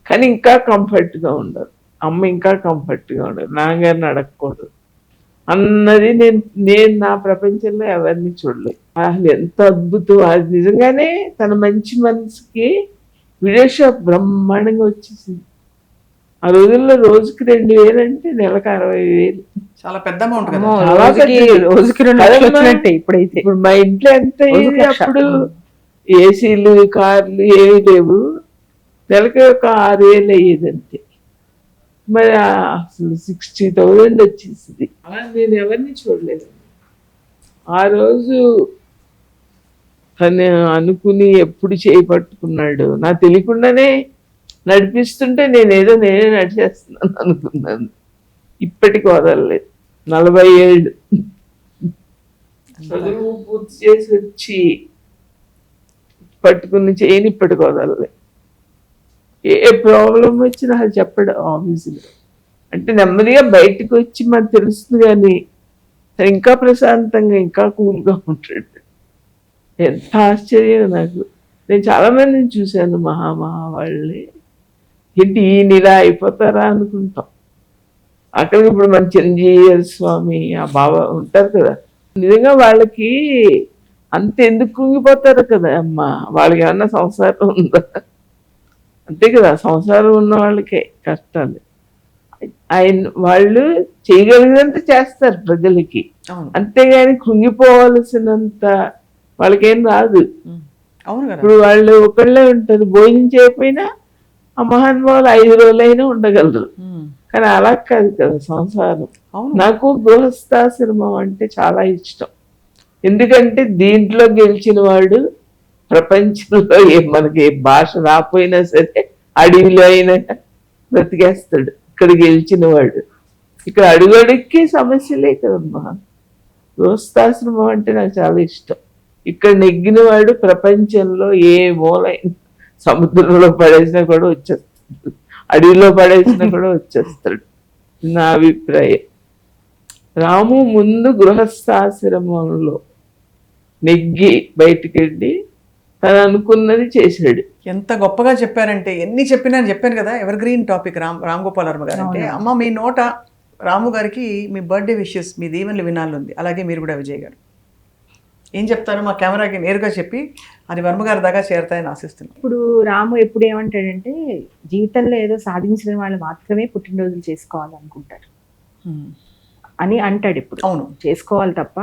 కానీ ఇంకా కంఫర్ట్గా ఉండదు. అమ్మ ఇంకా కంఫర్ట్గా ఉండదు, నాన్నగారిని అడగకూడదు అన్నది నేను నా ప్రపంచంలో ఎవరిని చూడలేదు. అసలు ఎంత అద్భుతం అది. నిజంగానే తన మంచి మనసుకి వీడియో షాప్ బ్రహ్మాండంగా వచ్చేసింది. ఆ రోజుల్లో రోజుకి 2,000 అంటే నెలకు 60,000. చాలా పెద్ద అమౌంట్ కదా. అమ్మో, చాలా రోజుకి 2 లక్షలు కదమ్మా. వచ్చినట్టే ఇప్పుడైతే. ఇప్పుడు మా ఇంట్లో ఎంత రోజుకి అయ్యేది? 1,00,000. అప్పుడు ఏసీలు కార్లు ఏవి లేవు, నెలకి ఒక 6,000 అయ్యేది అంతే. మరి అసలు 60,000 వచ్చేసింది. అలా నేను ఎవరిని చూడలేదు. ఆ రోజు తను అనుకుని ఎప్పుడు చేయి పట్టుకున్నాడు, నాకు తెలియకుండానే నడిపిస్తుంటే నేనే నడిచేస్తున్నాను అనుకున్నాను. ఇప్పటికి వదలలేదు. 40 ఏళ్ళు చదువు పూర్తి చేసి వచ్చి పట్టుకుని చేయని ఇప్పటికి వదలలేదు. ఏ ప్రాబ్లం వచ్చినా అది చెప్పడం ఆఫీసులో. అంటే నెమ్మదిగా బయటకు వచ్చి మనకు తెలుస్తుంది, కానీ ఇంకా ప్రశాంతంగా ఇంకా కూల్గా ఉంటాడు. ఎంత ఆశ్చర్యం నాకు. నేను చాలా మందిని చూశాను, మహా వాళ్ళే ఏంటి ఈయన ఇలా అయిపోతారా అనుకుంటాం. అక్కడికి ఇప్పుడు మన చిరంజీవి స్వామి ఆ బాబా ఉంటారు కదా, నిజంగా వాళ్ళకి అంత ఎందుకు కుంగిపోతారు కదా అమ్మ. వాళ్ళకి ఏమన్నా సంసారం ఉందా? అంతే కదా, సంసారం ఉన్న వాళ్ళకే కష్టాలు. వాళ్ళు చేయగలిగినంత చేస్తారు ప్రజలకి, అంతేగాని కృంగిపోవలసినంత వాళ్ళకేం రాదు. అవును కదా. ఇప్పుడు వాళ్ళు ఒకళ్ళే ఉంటారు, భోజనం చేయకపోయినా ఆ మహానుభావులు 5 రోజులైనా ఉండగలరు. కానీ అలా కాదు కదా సంసారం. నాకు గృహస్థాశ్రమం అంటే చాలా ఇష్టం. ఎందుకంటే దీంట్లో గెలిచిన వాడు ప్రపంచంలో మనకి ఏ భాష రాపోయినా సరే అడవిలో అయినా బ్రతికేస్తాడు. ఇక్కడ గెలిచిన వాడు ఇక్కడ అడుగడుక్కి సమస్యలే కదమ్మా. గృహస్థాశ్రమం అంటే నాకు చాలా ఇష్టం. ఇక్కడ నెగ్గిన వాడు ప్రపంచంలో ఏ మూలైన సముద్రంలో పడేసినా కూడా వచ్చేస్తాడు, అడవిలో పడేసినా కూడా వచ్చేస్తాడు. నా అభిప్రాయం. రాము ముందు గృహస్థాశ్రమంలో నెగ్గి బయటికి వెళ్ళి తను అనుకున్నది చేశాడు. ఎంత గొప్పగా చెప్పారంటే, ఎన్ని చెప్పినా చెప్పాను కదా, ever green topic Ram Gopal Varma గారు అంటే. అమ్మ మీ నోట రాము గారికి మీ బర్త్డే విషెస్, మీ దీవెనలు వినాలి. అలాగే మీరు కూడా విజయ్ గారు ఏం చెప్తారో మా కెమెరాకి నేరుగా చెప్పి అది వర్మ గారి దాకా చేరతాయని ఆశిస్తున్నాను. ఇప్పుడు రాము ఎప్పుడు ఏమంటాడంటే, జీవితంలో ఏదో సాధించిన వాళ్ళు మాత్రమే పుట్టినరోజులు చేసుకోవాలనుకుంటారు అని అంటాడు. ఇప్పుడు అవును, చేసుకోవాలి తప్ప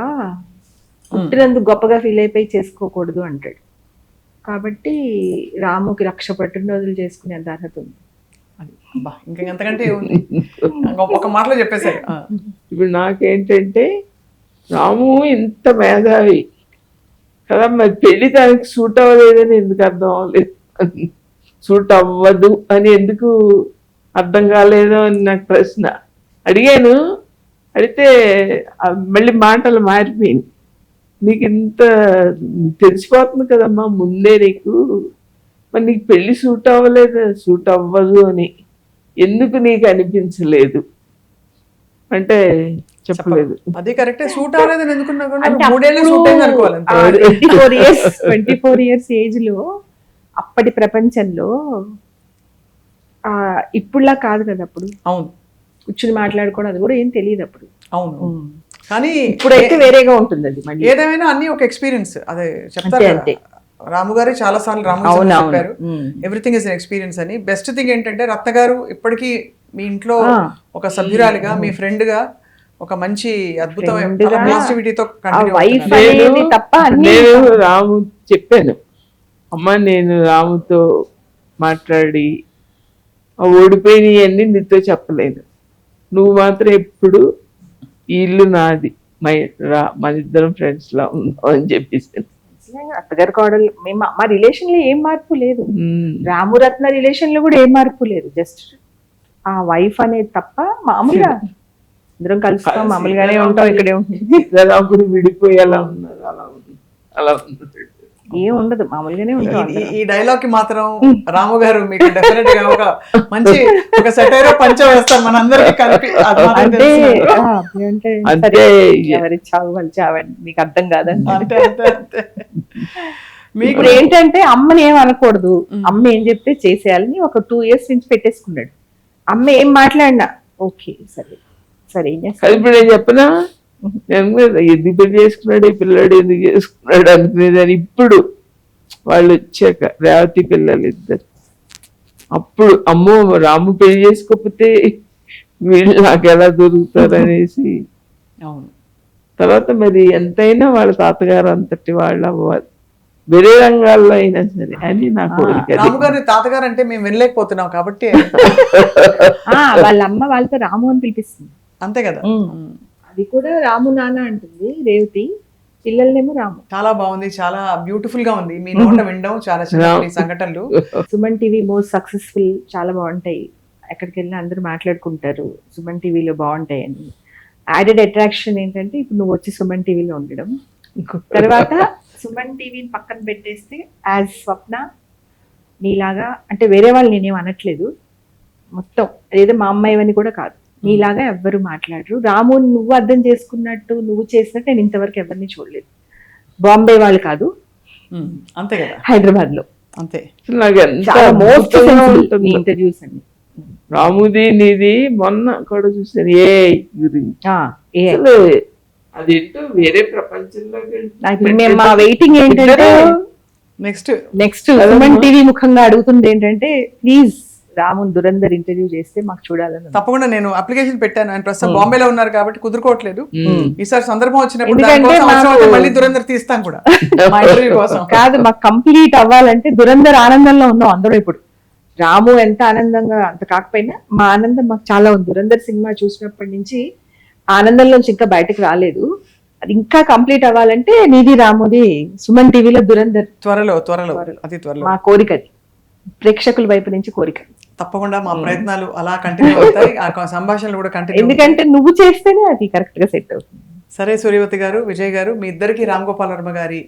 పుట్టినందుకు గొప్పగా ఫీల్ అయిపోయి చేసుకోకూడదు అంటాడు. కాబట్టి రాముకి 1,00,000 పుట్టినరోజులు చేసుకునే అర్హత ఉంది. ఇంకా ఎంతకంటే ఒక మాటలో చెప్పేశారు. ఇప్పుడు నాకేంటంటే రాము ఇంత మేధావి కదా, మరి పెళ్లి దానికి సూట్ అవ్వలేదని ఎందుకు అర్థం అవ్వలేదు, సూట్ అవ్వదు అని ఎందుకు అర్థం కాలేదో అని నాకు ప్రశ్న. అడిగాను, అడిగితే మళ్ళీ మాటలు మారిపోయింది. నీకు ఇంత తెలిసిపోతుంది కదమ్మా ముందే నీకు, మరి నీకు పెళ్లి సూట్ అవ్వలేదు, సూట్ అవ్వదు అని ఎందుకు నీకు అనిపించలేదు అంటే చెప్పలేదు. అది కరెక్టే, సూట్ అవ్వలేదని ఎందుకున్నా అంటే 3 ఏళ్ళు సూట్ అయింది అనుకోవాలి. 24 years ఏజ్ లో అప్పటి ప్రపంచంలో ఇప్పుడులా కాదు కదా. అప్పుడు అవును, కూర్చుని మాట్లాడుకోవడం అది కూడా ఏం తెలియదు అప్పుడు. అవును. కానీ ఇప్పుడైతే వేరేగా ఉంటుంది. అది మళ్ళీ ఏదేమైనా అన్ని ఒక ఎక్స్పీరియన్స్. అదే చెప్తారు అంతే. రాము గారు చాలా సార్లు రాము చెప్పారు, ఎవ్రీథింగ్ ఇస్ ఎన్ ఎక్స్పీరియన్స్ అని. బెస్ట్ థింగ్ ఏంటంటే రత్న గారు ఇప్పటికీ మీ ఇంట్లో ఒక సభ్యురాలిగా, మీ ఫ్రెండ్ గా ఒక మంచి అద్భుతమైన పాజిటివిటీతో నేను రాము చెప్పాను, అమ్మ నేను రాముతో మాట్లాడి ఓడిపోయినవన్నీ నీతో చెప్పలేను, నువ్వు మాత్రం ఎప్పుడు ఈ ఇల్లు నాది, మన ఇద్దరం ఫ్రెండ్స్ లా ఉన్నాం అని చెప్పేసి. అత్తగారు కోడలు మా రిలేషన్ లో ఏం మార్పు లేదు, రాము రత్న రిలేషన్ లో కూడా ఏం మార్పు లేదు. జస్ట్ ఆ వైఫ్ అనేది తప్ప మామూలుగా అందరం కలుస్తాం, మామూలుగానే ఉంటాం, ఇక్కడే ఉంటాం. అప్పుడు విడిపోయి ఎలా ఉన్నారు అలా ఉంది. ఏం ఉండదు, మామూలుగానే ఉంటాం అందరం. ఈ డైలాగ్ కి మాత్రం రాము గారు మీకు డెఫినెట్ గా ఒక మంచి ఒక సెటైరో పంచ వేస్తారు మనందరికీ కలిపి. అది మాత్రం అంటే తెలుసు నాకు. అంటే అంటే ఎవరి చావు వాళ్ళు చావండి, మీకు అర్థం కాదండి. అంతే అంతే అంతే. మీకు ఇప్పుడు ఏంటంటే అమ్మని ఏం అనకూడదు, అమ్మ ఏం చెప్తే చేసేయాలని ఒక 2 years నుంచి పెట్టేసుకున్నాడు. అమ్మ ఏం మాట్లాడినా ఓకే సరే సరే ఏం చేస్తాను. ఇప్పుడు నేను చెప్పనా, ఎందుకు పెళ్లి చేసుకున్నాడు ఈ పిల్లాడు, ఎందుకు చేసుకున్నాడు అనుకునేదాన్ని. ఇప్పుడు వాళ్ళు వచ్చాక రేవతి పిల్లలు ఇద్దరు, అప్పుడు అమ్మో రాము పెళ్లి చేసుకోకపోతే వీళ్ళు నాకు ఎలా దొరుకుతారు అనేసి. అవును. తర్వాత మరి ఎంతైనా వాళ్ళ తాతగారు అంతటి వాళ్ళు అవ్వాలి, వేరే రంగాల్లో అయినా సరే అని నా కోరిక. రాము గారి తాతగారు అంటే మేము వినలేకపోతున్నాం కాబట్టి వాళ్ళ అమ్మ వాళ్ళతో రాము అని పిలిపిస్తుంది. అంతే కదా. అది కూడా రాము నాన్న అంటుంది రేవతి, పిల్లలనేమో రాము. చాలా బాగుంది, చాలా బ్యూటిఫుల్ గా ఉంది. మీ నోట వినడం చాలా చిన్న సంఘటనలు. సుమన్ టీవీ మోస్ట్ సక్సెస్ఫుల్, చాలా బాగుంటాయి, ఎక్కడికి వెళ్ళినా అందరూ మాట్లాడుకుంటారు సుమన్ టీవీలో బాగుంటాయి అని. యాడెడ్ అట్రాక్షన్ ఏంటంటే ఇప్పుడు నువ్వు వచ్చి సుమన్ టీవీలో ఉండడం, తర్వాత సుమన్ టీవీని పక్కన పెట్టేస్తే యాజ్ స్వప్న నీలాగా, అంటే వేరే వాళ్ళు నేనేం అనట్లేదు, మొత్తం ఏదో మా అమ్మాయివని కూడా కాదు, నీలాగా ఎవ్వరు మాట్లాడరు. రాము నువ్వు అర్థం చేసుకున్నట్టు నువ్వు చేసినట్టు నేను ఇంతవరకు ఎవరిని చూడలేదు. బాంబే వాళ్ళు కాదు, అంతే కదా, హైదరాబాద్ లో అంతే. నాకు ఎంత చాలా మోస్ట్ అద్భుతంగా ఉంటుందో. ఇంటర్వ్యూస్ అన్ని. రాముది నీది మొన్న కూడా చూసాను ఏ గురించి. అసలు అదేంటో వేరే ప్రపంచంలోకి మేము మా వెయిటింగ్ ఏంటంటే నెక్స్ట్ సుమన్ టీవీ ముఖంగా అడుగుతుంది ఏంటంటే ప్లీజ్ రామున్ దురందర్ ఇంటర్వ్యూ చేస్తే మాకు చూడాలని. తప్పకుండా నేను అప్లికేషన్ పెట్టాను. ఆయన ప్రస్తుతం బాంబేలో ఉన్నారు కాబట్టి కుదురుకోవట్లేదు. ఈసారి సందర్భం వచ్చినప్పుడు ఎందుకంటే దానికోసం అవసరం మాకు- అయితే మళ్ళీ దురందర్ తీస్తాం కూడా మా ఇంటర్వ్యూ కోసం. కాదు, మాకు కంప్లీట్ అవ్వాలంటే దురందర్ ఆనందంలో ఉన్నాం అందరం ఇప్పుడు. రాము ఎంత ఆనందంగా అంత కాకపోయినా మా ఆనందం మాకు చాలా ఉంది. దురందర్ సినిమా చూసినప్పటి నుంచి ఆనందంలోంచి ఇంకా బయటకు రాలేదు. అది ఇంకా కంప్లీట్ అవ్వాలంటే నీది రాముది సుమన్ టీవీలో దురందర్ త్వరలో అతి త్వరలో మా కోరిక, అది ప్రేక్షకుల వైపు నుంచి కోరిక. తప్పకుండా మా ప్రయత్నాలు అలా కంటిన్యూ అవుతాయి. ఆ సంభాషణలు కూడా కంటిన్యూ. ఎందుకంటే నువ్వు చేస్తేనే అది కరెక్ట్ గా సెట్ అవుతుంది. సరే సూర్యవతి గారు, విజయ్ గారు, మీ ఇద్దరికి రామ్ గోపాల్ వర్మ గారి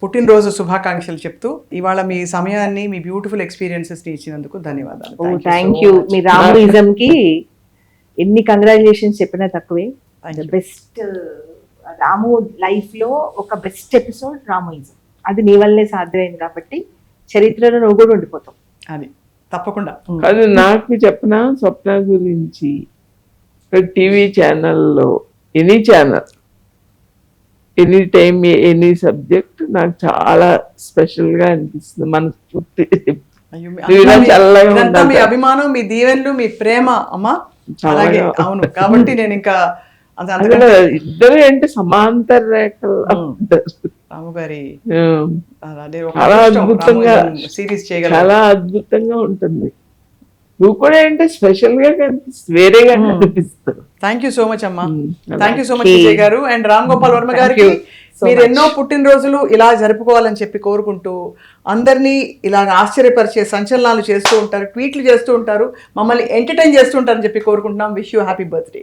పుట్టినరోజు శుభాకాంక్షలు చెప్తూ ఇవాళ మీ సమయాన్ని, మీ బ్యూటిఫుల్ ఎక్స్పీరియన్సెస్ ని ఇచ్చినందుకు ధన్యవాదాలు. Thank you. మీ రాముయిజం కి ఎన్ని కంగ్రాచులేషన్స్ చెప్పినా తక్కువే. బెస్ట్ రాము లైఫ్ లో ఒక బెస్ట్ ఎపిసోడ్ రాముయిజం, అది నీ వల్లే సాధ్యమైంది కాబట్టి చరిత్రలో నువ్వు కూడా ఉండిపోతావు. అది తప్పకుండా. అది నాకు చెప్పనా స్వప్న గురించి, టీవీ ఛానల్లో any channel any time any subject నాకు చాలా స్పెషల్ గా అనిపిస్తుంది. మనస్ఫూర్తి అయ్యో, చల్లగా ఇదంతా మీ ఉండాలి. అభిమానం, మీ దీవెనలు, మీ ప్రేమ అమ్మా. చాలా అలాగే అవును. కాబట్టి నేను ఇంకా అసలు ఇద్దరు అంటే సమాంతర రేఖలు రాము గారి అదే ఒక చాలా అదృష్టం, అద్భుతంగా రాము సిరీస్ చేయగలరు. చాలా అద్భుతంగా ఉంటుంది. నువ్వు కూడా ఏంటంటే స్పెషల్ గా కనిపిస్తుంది, వేరేగా కనిపిస్తుంది. థ్యాంక్ యూ సో మచ్ అమ్మా. అలాగే. Thank you so much Vijay గారు అండ్ రామ్ గోపాల్ వర్మ గారికి. మీరు ఎన్నో పుట్టినరోజులు ఇలా జరుపుకోవాలని చెప్పి కోరుకుంటూ, అందరినీ ఇలా ఆశ్చర్యపరిచే సంచలనాలు చేస్తూ ఉంటారు, ట్వీట్లు చేస్తూ ఉంటారు, మమ్మల్ని ఎంటర్టైన్ చేస్తూ ఉంటారని చెప్పి కోరుకుంటున్నాం. Wish you happy birthday.